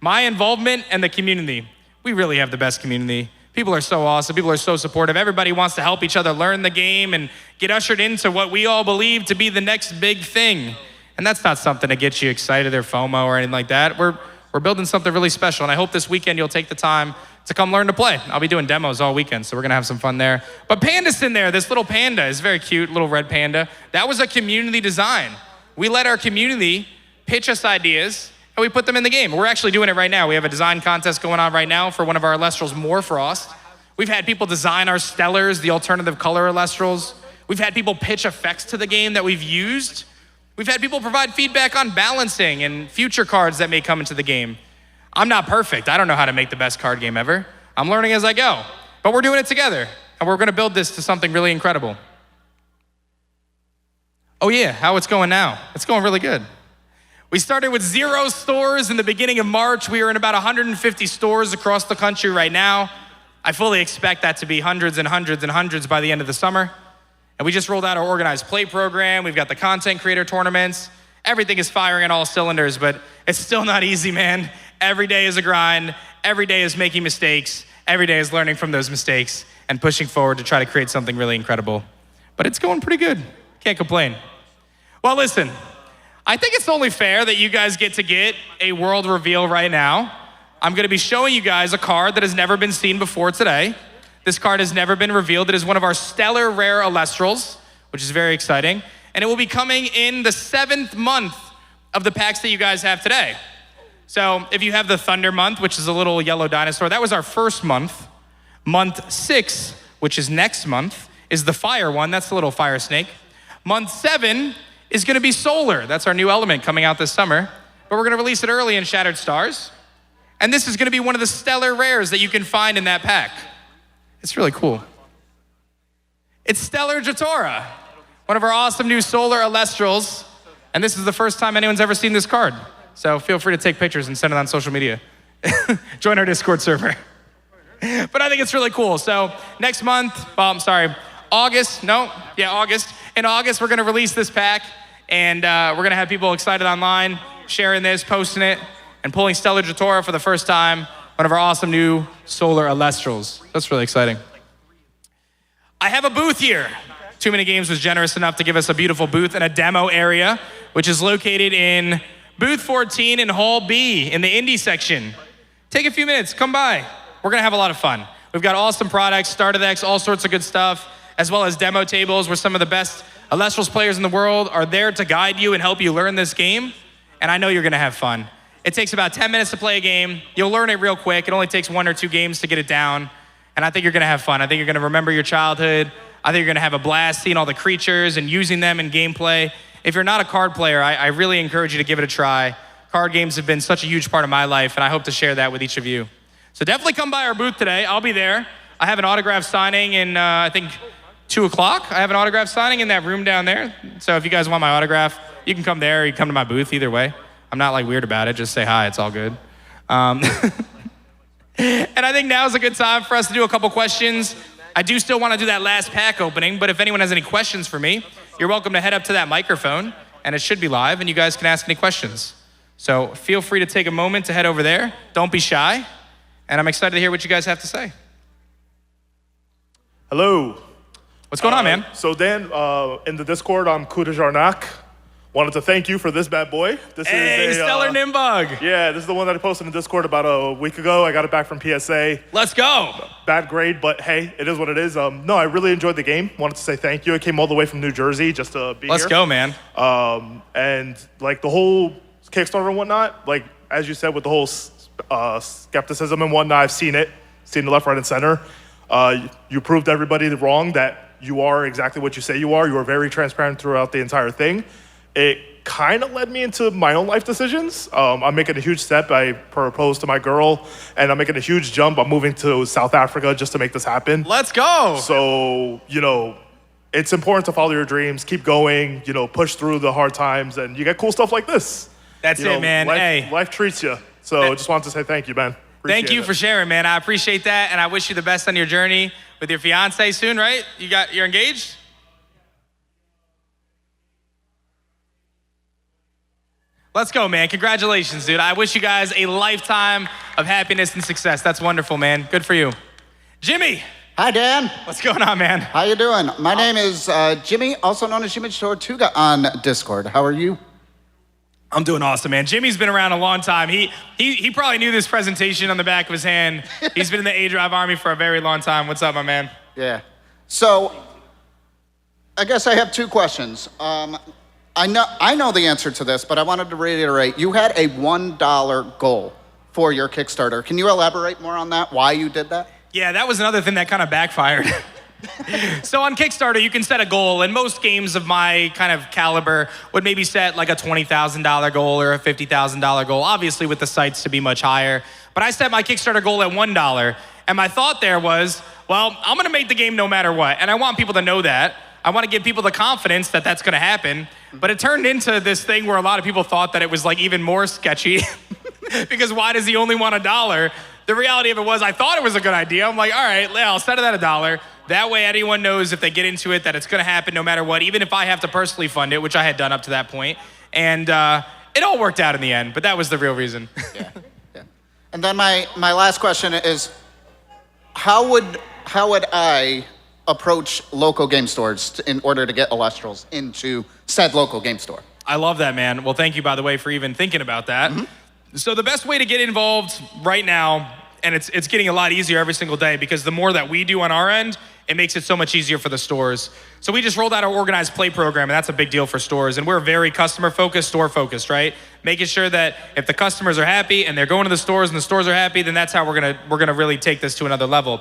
My involvement and the community. We really have the best community. People are so awesome. People are so supportive. Everybody wants to help each other learn the game and get ushered into what we all believe to be the next big thing. And that's not something to get you excited or FOMO or anything like that. We're building something really special, and I hope this weekend you'll take the time to come learn to play. I'll be doing demos all weekend, so we're gonna have some fun there. But Panda's in there. This little panda is very cute, little red panda. That was a community design. We let our community pitch us ideas, and we put them in the game. We're actually doing it right now. We have a design contest going on right now for one of our Elestrals, More Frost. We've had people design our Stellars, the alternative color Elestrals. We've had people pitch effects to the game that we've used. We've had people provide feedback on balancing and future cards that may come into the game. I'm not perfect. I don't know how to make the best card game ever. I'm learning as I go, but we're doing it together, and we're gonna build this to something really incredible. Oh yeah, how it's going now? It's going really good. We started with 0 stores in the beginning of March. We are in about 150 stores across the country right now. I fully expect that to be hundreds and hundreds and hundreds by the end of the summer. And we just rolled out our organized play program. We've got the content creator tournaments. Everything is firing on all cylinders, but it's still not easy, man. Every day is a grind. Every day is making mistakes. Every day is learning from those mistakes and pushing forward to try to create something really incredible. But it's going pretty good. Can't complain. Well, listen, I think it's only fair that you guys get to get a world reveal right now. I'm gonna be showing you guys a card that has never been seen before today. This card has never been revealed. It is one of our stellar rare Elestrals, which is very exciting. And it will be coming in the 7th month of the packs that you guys have today. So if you have the Thunder month, which is a little yellow dinosaur, that was our first month. Month 6, which is next month, is the Fire one. That's the little fire snake. Month 7 is gonna be Solar. That's our new element coming out this summer. But we're gonna release it early in Shattered Stars. And this is gonna be one of the stellar rares that you can find in that pack. It's really cool. It's Stellar Jatora, one of our awesome new Solar Elestrals. And this is the first time anyone's ever seen this card. So feel free to take pictures and send it on social media. Join our Discord server. But I think it's really cool. So next month, August. In August, we're gonna release this pack, and we're gonna have people excited online, sharing this, posting it, and pulling Stellar Jatora for the first time, one of our awesome new solar Elestrals. That's really exciting. I have a booth here. TooManyGames was generous enough to give us a beautiful booth and a demo area, which is located in booth 14 in Hall B in the indie section. Take a few minutes, come by. We're gonna have a lot of fun. We've got awesome products, starter decks, all sorts of good stuff, as well as demo tables where some of the best Elestrals players in the world are there to guide you and help you learn this game. And I know you're gonna have fun. It takes about 10 minutes to play a game. You'll learn it real quick. It only takes 1 or 2 games to get it down. And I think you're gonna have fun. I think you're gonna remember your childhood. I think you're gonna have a blast seeing all the creatures and using them in gameplay. If you're not a card player, I really encourage you to give it a try. Card games have been such a huge part of my life, and I hope to share that with each of you. So definitely come by our booth today. I'll be there. I have an autograph signing in, I think, 2 o'clock. I have an autograph signing in that room down there. So if you guys want my autograph, you can come there or you can come to my booth, either way. I'm not like weird about it. Just say hi, it's all good. And I think now is a good time for us to do a couple questions. I do still want to do that last pack opening, but if anyone has any questions for me, you're welcome to head up to that microphone, and it should be live, and you guys can ask any questions. So feel free to take a moment to head over there. Don't be shy, and I'm excited to hear what you guys have to say. Hello. What's going on, man? So Dan, in the Discord, I'm Kuda Jarnak. Wanted to thank you for this bad boy. This is a Stellar Nimbug. Yeah, this is the one that I posted in Discord about a week ago. I got it back from PSA. Let's go. Bad grade, but hey, it is what it is. No, I really enjoyed the game. Wanted to say thank you. I came all the way from New Jersey just to be here. Let's go, man. And like the whole Kickstarter and whatnot, like as you said with the whole skepticism and whatnot, I've seen it left, right, and center. You proved everybody wrong that you are exactly what you say you are. You are very transparent throughout the entire thing. It kind of led me into my own life decisions. I'm making a huge step. I proposed to my girl, and I'm making a huge jump. I'm moving to South Africa just to make this happen. Let's go. So, it's important to follow your dreams, keep going, push through the hard times, and you get cool stuff like this. That's it, man. Life treats you. So I just wanted to say thank you, man. Thank you for sharing, man. I appreciate that, and I wish you the best on your journey with your fiance soon, right? You're engaged? Let's go, man. Congratulations, dude. I wish you guys a lifetime of happiness and success. That's wonderful, man. Good for you. Jimmy. Hi, Dan. What's going on, man? How you doing? My name is Jimmy, also known as Jimmy Tortuga on Discord. How are you? I'm doing awesome, man. Jimmy's been around a long time. He probably knew this presentation on the back of his hand. He's been in the aDrive army for a very long time. What's up, my man? Yeah. So, I guess I have 2 questions. I know the answer to this, but I wanted to reiterate. You had a $1 goal for your Kickstarter. Can you elaborate more on that, why you did that? Yeah, that was another thing that kind of backfired. So on Kickstarter, you can set a goal, and most games of my kind of caliber would maybe set like a $20,000 goal or a $50,000 goal, obviously with the sites to be much higher. But I set my Kickstarter goal at $1, and my thought there was, well, I'm gonna make the game no matter what, and I want people to know that. I want to give people the confidence that that's gonna happen. But it turned into this thing where a lot of people thought that it was like even more sketchy because why does he only want $1? The reality of it was I thought it was a good idea. I'm like, all right, I'll set it at $1. That way anyone knows if they get into it that it's gonna happen no matter what, even if I have to personally fund it, which I had done up to that point. And it all worked out in the end, but that was the real reason. Yeah. And then my last question is, how would I approach local game stores in order to get Elestrals into said local game store? I love that, man. Well, thank you, by the way, for even thinking about that. Mm-hmm. So the best way to get involved right now, and it's getting a lot easier every single day because the more that we do on our end, it makes it so much easier for the stores. So we just rolled out our organized play program, and that's a big deal for stores. And we're very customer-focused, store-focused, right? Making sure that if the customers are happy and they're going to the stores and the stores are happy, then that's how we're gonna really take this to another level.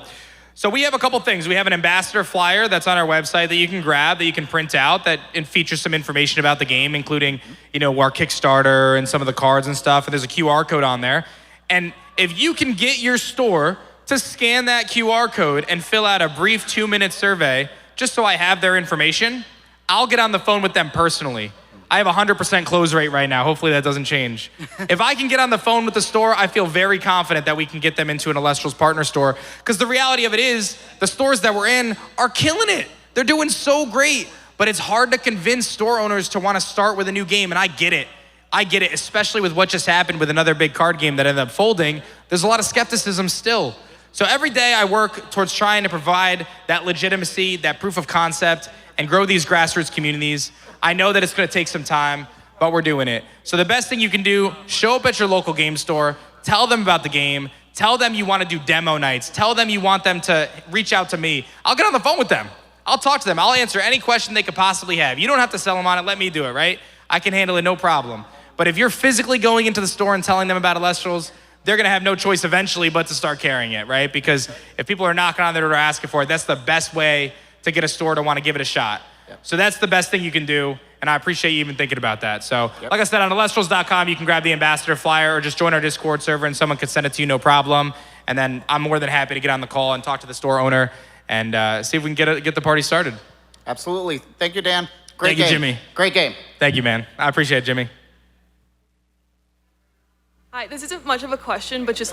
So we have a couple things. We have an ambassador flyer that's on our website that you can grab, that you can print out, that features some information about the game, including, our Kickstarter and some of the cards and stuff. And there's a QR code on there. And if you can get your store to scan that QR code and fill out a brief 2-minute survey, just so I have their information, I'll get on the phone with them personally. I have a 100% close rate right now. Hopefully that doesn't change. If I can get on the phone with the store, I feel very confident that we can get them into an Elestrals partner store. Because the reality of it is, the stores that we're in are killing it. They're doing so great. But it's hard to convince store owners to want to start with a new game, and I get it. I get it, especially with what just happened with another big card game that ended up folding. There's a lot of skepticism still. So every day I work towards trying to provide that legitimacy, that proof of concept, and grow these grassroots communities. I know that it's gonna take some time, but we're doing it. So the best thing you can do, show up at your local game store, tell them about the game, tell them you wanna do demo nights, tell them you want them to reach out to me. I'll get on the phone with them. I'll talk to them. I'll answer any question they could possibly have. You don't have to sell them on it, let me do it, right? I can handle it, no problem. But if you're physically going into the store and telling them about Elestrals, they're gonna have no choice eventually but to start carrying it, right? Because if people are knocking on their door asking for it, that's the best way to get a store to wanna give it a shot. Yep. So that's the best thing you can do, and I appreciate you even thinking about that. So, like I said, on Elestrals.com, you can grab the ambassador flyer or just join our Discord server and someone could send it to you, no problem. And then I'm more than happy to get on the call and talk to the store owner and see if we can get the party started. Absolutely. Thank you, Dan. Great game. Thank you, Jimmy. Great game. Thank you, man. I appreciate it, Jimmy. Hi, this isn't much of a question, but just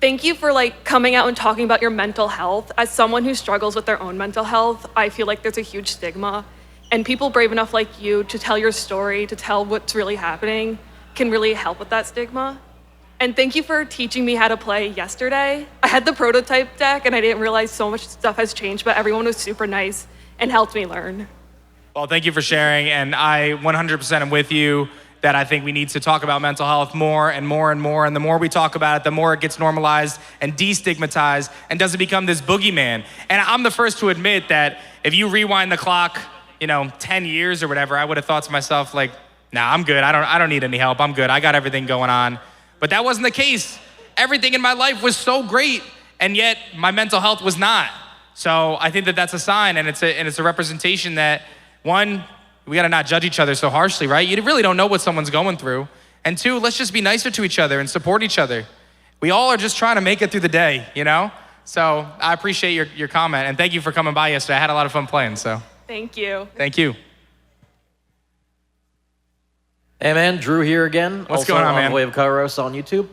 thank you for coming out and talking about your mental health. As someone who struggles with their own mental health, I feel like there's a huge stigma. And people brave enough like you to tell your story, to tell what's really happening, can really help with that stigma. And thank you for teaching me how to play yesterday. I had the prototype deck and I didn't realize so much stuff has changed, but everyone was super nice and helped me learn. Well, thank you for sharing, and I 100% am with you that I think we need to talk about mental health more and more and more, and the more we talk about it, the more it gets normalized and destigmatized and doesn't become this boogeyman. And I'm the first to admit that if you rewind the clock, 10 years or whatever, I would have thought to myself nah, I'm good. I don't need any help. I'm good. I got everything going on. But that wasn't the case. Everything in my life was so great, and yet my mental health was not. So I think that that's a sign, and it's a representation that, one, we gotta not judge each other so harshly, right? You really don't know what someone's going through. And two, let's just be nicer to each other and support each other. We all are just trying to make it through the day, So I appreciate your comment, and thank you for coming by yesterday. I had a lot of fun playing, so. Thank you. Thank you. Hey man, Drew here again. What's going on, man? Also on Kairos on YouTube.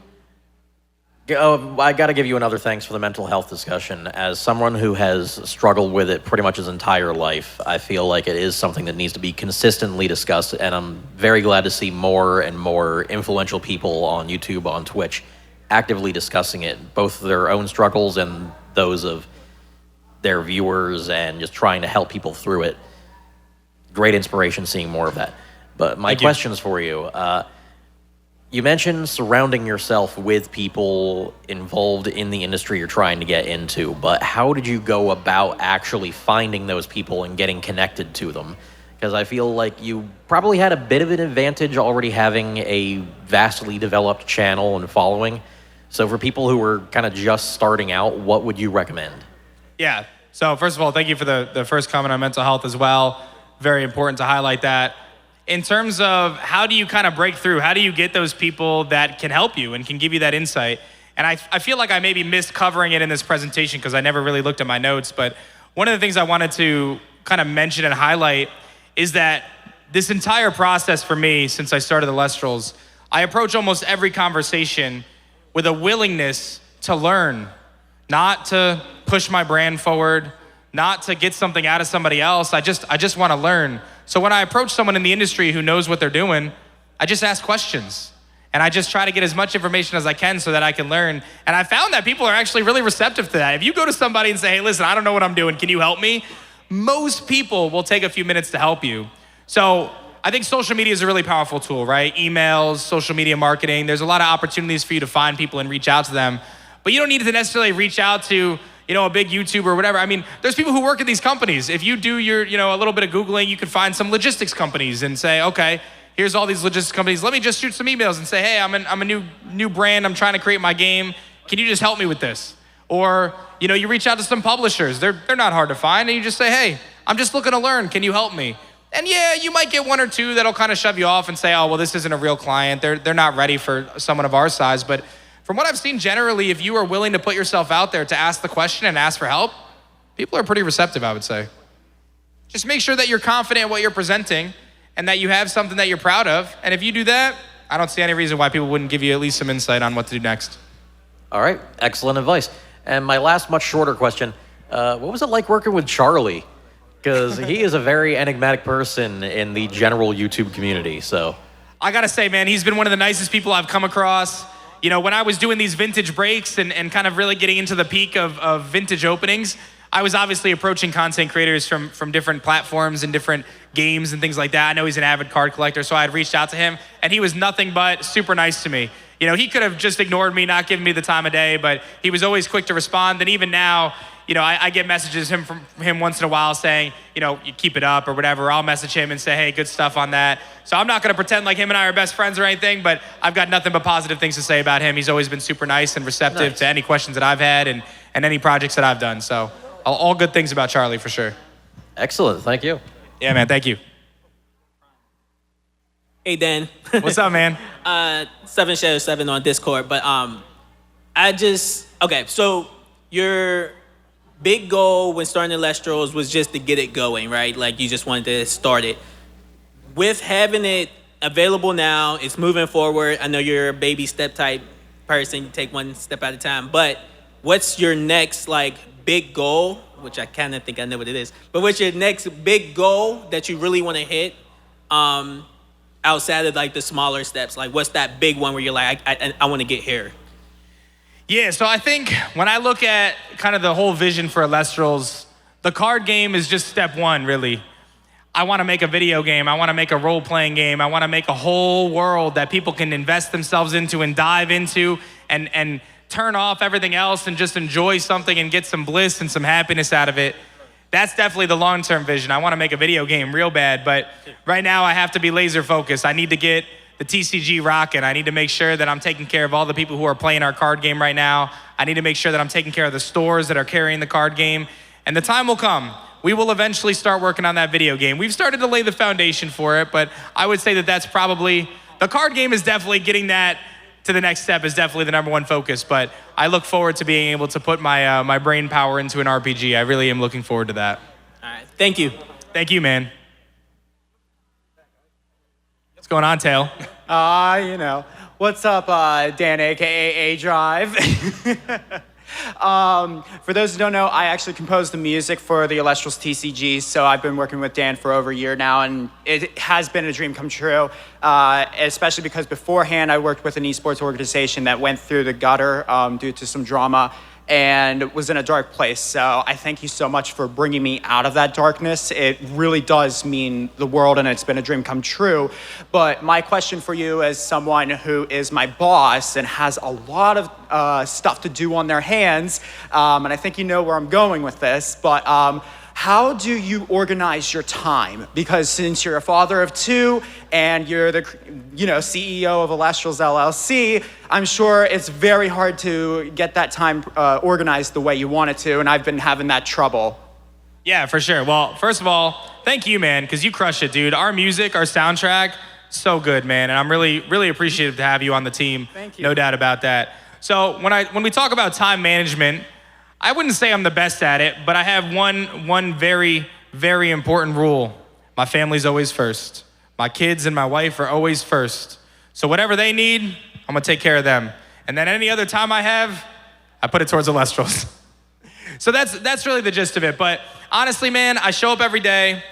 I gotta give you another thanks for the mental health discussion. As someone who has struggled with it pretty much his entire life, I feel like it is something that needs to be consistently discussed, and I'm very glad to see more and more influential people on YouTube, on Twitch, actively discussing it, both their own struggles and those of their viewers, and just trying to help people through it. Great inspiration seeing more of that. But my questions for you, you mentioned surrounding yourself with people involved in the industry you're trying to get into, but how did you go about actually finding those people and getting connected to them? Because I feel like you probably had a bit of an advantage already having a vastly developed channel and following. So for people who were kind of just starting out, what would you recommend? Yeah, so first of all, thank you for the first comment on mental health as well. Very important to highlight that. In terms of how do you kind of break through, how do you get those people that can help you and can give you that insight? And I feel like I maybe missed covering it in this presentation because I never really looked at my notes, but one of the things I wanted to kind of mention and highlight is that this entire process for me, since I started the Elestrals, I approach almost every conversation with a willingness to learn, not to push my brand forward, not to get something out of somebody else. I just want to learn. So when I approach someone in the industry who knows what they're doing, I just ask questions. And I just try to get as much information as I can so that I can learn. And I found that people are actually really receptive to that. If you go to somebody and say, hey, listen, I don't know what I'm doing, can you help me? Most people will take a few minutes to help you. So I think social media is a really powerful tool, right? Emails, social media marketing. There's a lot of opportunities for you to find people and reach out to them. But you don't need to necessarily reach out to a big YouTuber or whatever. I mean, there's people who work at these companies. If you do your, a little bit of Googling, you can find some logistics companies and say, okay, here's all these logistics companies. Let me just shoot some emails and say, hey, I'm a new brand. I'm trying to create my game. Can you just help me with this? Or, you reach out to some publishers. They're not hard to find. And you just say, hey, I'm just looking to learn. Can you help me? And yeah, you might get one or two that'll kind of shove you off and say, oh, well, this isn't a real client. They're not ready for someone of our size. But from what I've seen generally, if you are willing to put yourself out there to ask the question and ask for help, people are pretty receptive, I would say. Just make sure that you're confident in what you're presenting and that you have something that you're proud of. And if you do that, I don't see any reason why people wouldn't give you at least some insight on what to do next. All right, excellent advice. And my last, much shorter question, what was it like working with Charlie? Because he is a very enigmatic person in the general YouTube community, so. I gotta say, man, he's been one of the nicest people I've come across. You know, when I was doing these vintage breaks and kind of really getting into the peak of vintage openings, I was obviously approaching content creators from different platforms and different games and things like that. I know he's an avid card collector, so I had reached out to him, and he was nothing but super nice to me. You know, he could have just ignored me, not given me the time of day, but he was always quick to respond. And even now, you know, I get messages from him once in a while saying, you know, you keep it up or whatever. I'll message him and say, hey, good stuff on that. So I'm not gonna pretend like him and I are best friends or anything, but I've got nothing but positive things to say about him. He's always been super nice and receptive to any questions that I've had and any projects that I've done. So all good things about Charlie for sure. Excellent, thank you. Yeah, man, thank you. Hey, Dan. What's up, man? 7Shadow7 on Discord, but okay, so your big goal when starting Elestrals was just to get it going, right? Like you just wanted to start it. With having it available now, it's moving forward. I know you're a baby step type person, you take one step at a time, but what's your next like big goal, which I kind of think I know what it is, but what's your next big goal that you really want to hit outside of like the smaller steps? Like what's that big one where you're like, I want to get here? Yeah, so I think when I look at kind of the whole vision for Elestrals, the card game is just step one, really. I want to make a video game. I want to make a role-playing game. I want to make a whole world that people can invest themselves into and dive into and turn off everything else and just enjoy something and get some bliss and some happiness out of it. That's definitely the long-term vision. I want to make a video game real bad, but right now I have to be laser focused. I need to get the TCG rocking. I need to make sure that I'm taking care of all the people who are playing our card game right now. I need to make sure that I'm taking care of the stores that are carrying the card game. And the time will come. We will eventually start working on that video game. We've started to lay the foundation for it, but I would say that that's probably, the card game is definitely getting that to the next step is definitely the number one focus, but I look forward to being able to put my my brain power into an RPG. I really am looking forward to that. All right, thank you. Thank you, man. What's going on, Tail? You know. What's up, Dan, aka aDrive? For those who don't know, I actually composed the music for the Elestrals TCG, so I've been working with Dan for over a year now, and it has been a dream come true, especially because beforehand I worked with an esports organization that went through the gutter due to some drama and was in a dark place. So I thank you so much for bringing me out of that darkness. It really does mean the world, and it's been a dream come true. But my question for you as someone who is my boss and has a lot of stuff to do on their hands, and I think you know where I'm going with this, but how do you organize your time? Because since you're a father of two and you're the CEO of Elestrals LLC, I'm sure it's very hard to get that time organized the way you want it to, and I've been having that trouble. Yeah, for sure. Well, first of all, thank you, man, because you crush it, dude. Our music, our soundtrack, so good, man, and I'm really, really appreciative to have you on the team. Thank you. No doubt about that. So when we talk about time management, I wouldn't say I'm the best at it, but I have one very, very important rule. My family's always first. My kids and my wife are always first. So whatever they need, I'm gonna take care of them. And then any other time I have, I put it towards Elestrals. So that's really the gist of it. But honestly, man, I show up every day,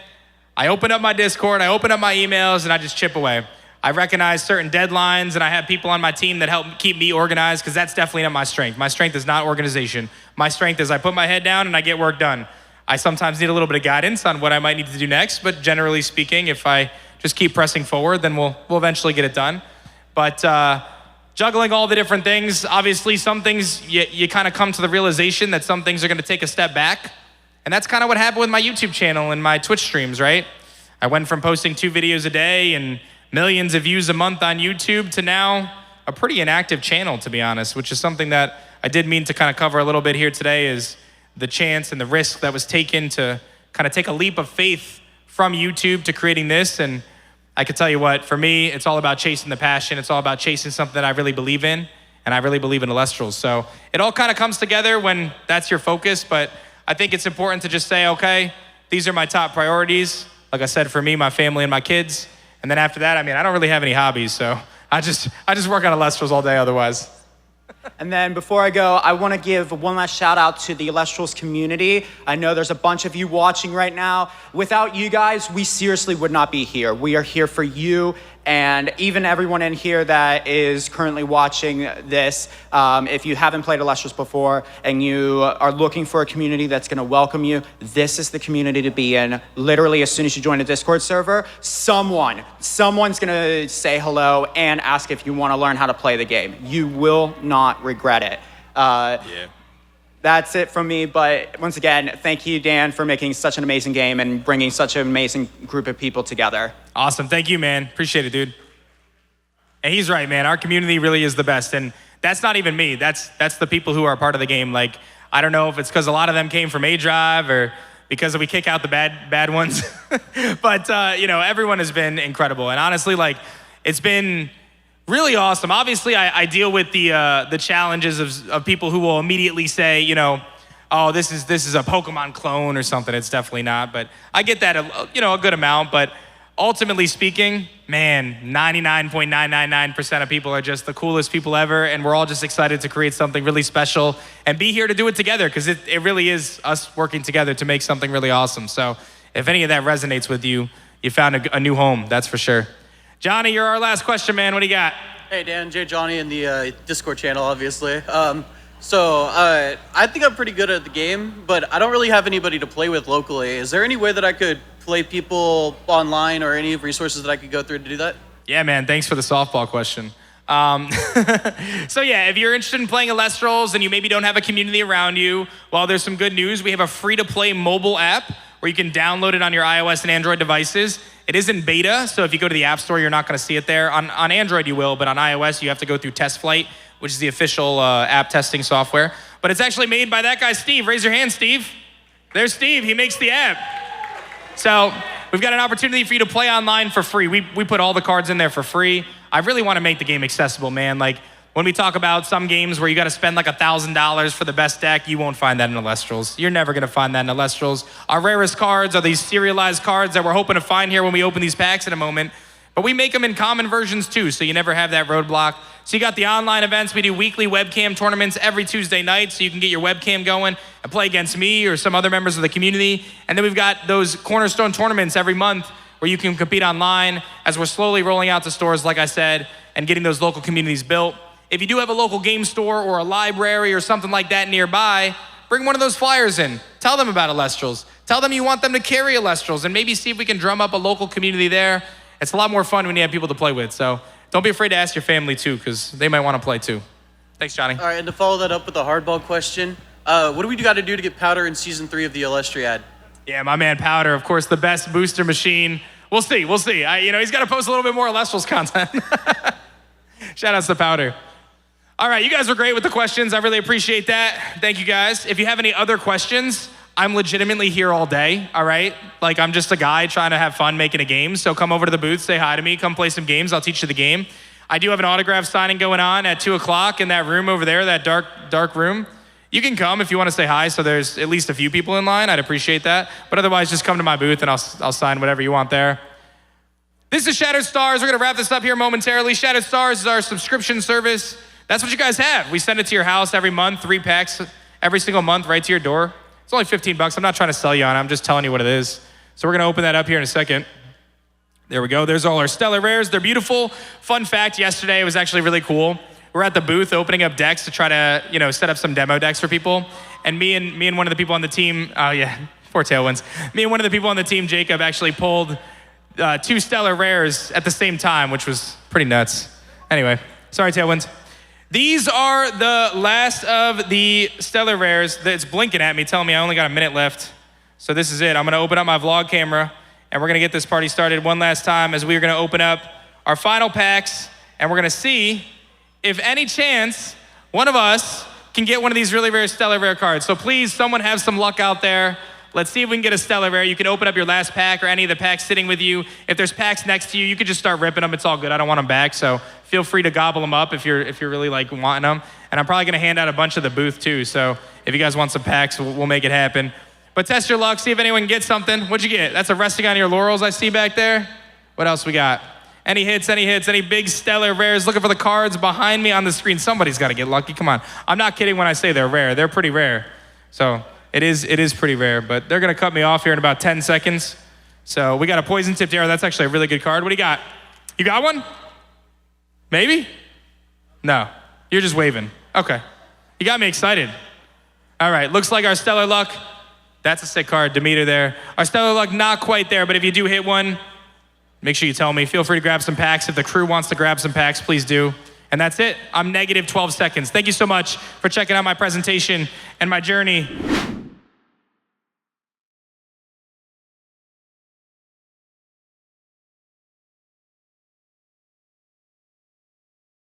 I open up my Discord, I open up my emails, and I just chip away. I recognize certain deadlines, and I have people on my team that help keep me organized, because that's definitely not my strength. My strength is not organization. My strength is I put my head down and I get work done. I sometimes need a little bit of guidance on what I might need to do next, but generally speaking, if I just keep pressing forward, then we'll eventually get it done. But juggling all the different things, obviously some things you kind of come to the realization that some things are gonna take a step back, and that's kind of what happened with my YouTube channel and my Twitch streams, right? I went from posting 2 videos a day and millions of views a month on YouTube to now a pretty inactive channel, to be honest, which is something that I did mean to kind of cover a little bit here today, is the chance and the risk that was taken to kind of take a leap of faith from YouTube to creating this. And I could tell you what, for me, it's all about chasing the passion. It's all about chasing something that I really believe in, and I really believe in Elestrals. So it all kind of comes together when that's your focus, but I think it's important to just say, okay, these are my top priorities. Like I said, for me, my family and my kids. And then after that, I mean, I don't really have any hobbies, so I just work on Elestrals all day otherwise. And then before I go, I want to give one last shout out to the Elestrals community. I know there's a bunch of you watching right now. Without you guys, we seriously would not be here. We are here for you, and even everyone in here that is currently watching this. If you haven't played Elestrals before and you are looking for a community that's going to welcome you, this is the community to be in. Literally, as soon as you join a Discord server, someone's going to say hello and ask if you want to learn how to play the game. You will not regret it. That's it from me, but once again, thank you, Dan, for making such an amazing game and bringing such an amazing group of people together. Awesome, thank you, man. Appreciate it, dude. And he's right, man. Our community really is the best, and that's not even me. That's the people who are part of the game. Like, I don't know if it's because a lot of them came from aDrive or because we kick out the bad ones, but everyone has been incredible. And honestly, like, it's been really awesome. Obviously, I deal with the challenges of people who will immediately say, oh, this is a Pokemon clone or something. It's definitely not, but I get that a good amount. But ultimately speaking, man, 99.999% of people are just the coolest people ever, and we're all just excited to create something really special and be here to do it together, because it really is us working together to make something really awesome. So if any of that resonates with you, you found a new home, that's for sure. Johnny, you're our last question, man. What do you got? Hey, Dan, Jay Johnny in the Discord channel, obviously. I think I'm pretty good at the game, but I don't really have anybody to play with locally. Is there any way that I could play people online or any resources that I could go through to do that? Yeah, man, thanks for the softball question. So yeah, if you're interested in playing Elestrals and you maybe don't have a community around you, well, there's some good news. We have a free-to-play mobile app where you can download it on your iOS and Android devices. It is in beta, so if you go to the App Store, you're not gonna see it there. On Android you will, but on iOS you have to go through Test Flight, which is the official app testing software. But it's actually made by that guy, Steve. Raise your hand, Steve. There's Steve, he makes the app. So we've got an opportunity for you to play online for free. We put all the cards in there for free. I really wanna make the game accessible, man. Like, when we talk about some games where you gotta spend like $1,000 for the best deck, you won't find that in Elestrals. You're never gonna find that in Elestrals. Our rarest cards are these serialized cards that we're hoping to find here when we open these packs in a moment. But we make them in common versions too, so you never have that roadblock. So you got the online events. We do weekly webcam tournaments every Tuesday night, so you can get your webcam going and play against me or some other members of the community. And then we've got those cornerstone tournaments every month where you can compete online as we're slowly rolling out to stores, like I said, and getting those local communities built. If you do have a local game store or a library or something like that nearby, bring one of those flyers in. Tell them about Elestrals. Tell them you want them to carry Elestrals and maybe see if we can drum up a local community there. It's a lot more fun when you have people to play with. So don't be afraid to ask your family too, because they might want to play too. Thanks, Johnny. All right, and to follow that up with a hardball question, what do we got to do to get Powder in Season 3 of the Elestriad? Yeah, my man Powder, of course, the best booster machine. We'll see. He's got to post a little bit more Elestrals content. Shout outs to Powder. All right, you guys were great with the questions. I really appreciate that. Thank you guys. If you have any other questions, I'm legitimately here all day, all right? Like, I'm just a guy trying to have fun making a game, so come over to the booth, say hi to me, come play some games, I'll teach you the game. I do have an autograph signing going on at 2 o'clock in that room over there, that dark room. You can come if you want to say hi, so there's at least a few people in line. I'd appreciate that. But otherwise, just come to my booth and I'll sign whatever you want there. This is Shattered Stars. We're gonna wrap this up here momentarily. Shattered Stars is our subscription service. That's what you guys have. We send it to your house every month, 3 packs every single month right to your door. It's only $15. I'm not trying to sell you on it. I'm just telling you what it is. So we're gonna open that up here in a second. There we go. There's all our stellar rares. They're beautiful. Fun fact, yesterday it was actually really cool. We're at the booth opening up decks to try to, set up some demo decks for people. And me and one of the people on the team, poor Tailwinds. Me and one of the people on the team, Jacob, actually pulled 2 stellar rares at the same time, which was pretty nuts. Anyway, sorry, Tailwinds. These are the last of the stellar rares. It's blinking at me, telling me I only got a minute left. So this is it. I'm gonna open up my vlog camera and we're gonna get this party started one last time as we are gonna open up our final packs and we're gonna see if any chance one of us can get one of these really rare stellar rare cards. So please, someone have some luck out there. Let's see if we can get a stellar rare. You can open up your last pack or any of the packs sitting with you. If there's packs next to you, you could just start ripping them. It's all good. I don't want them back, so feel free to gobble them up if you're really like wanting them. And I'm probably gonna hand out a bunch of the booth too. So if you guys want some packs, we'll make it happen. But test your luck, see if anyone can get something. What'd you get? That's a resting on your laurels I see back there. What else we got? Any hits, any big stellar rares? Looking for the cards behind me on the screen. Somebody's got to get lucky. Come on. I'm not kidding when I say they're rare. They're pretty rare. So it is pretty rare, but they're going to cut me off here in about 10 seconds. So we got a poison tipped arrow. That's actually a really good card. What do you got? You got one? Maybe? No. You're just waving. Okay. You got me excited. All right. Looks like our stellar luck. That's a sick card. Demeter there. Our stellar luck not quite there, but if you do hit one, make sure you tell me. Feel free to grab some packs. If the crew wants to grab some packs, please do. And that's it. I'm negative 12 seconds. Thank you so much for checking out my presentation and my journey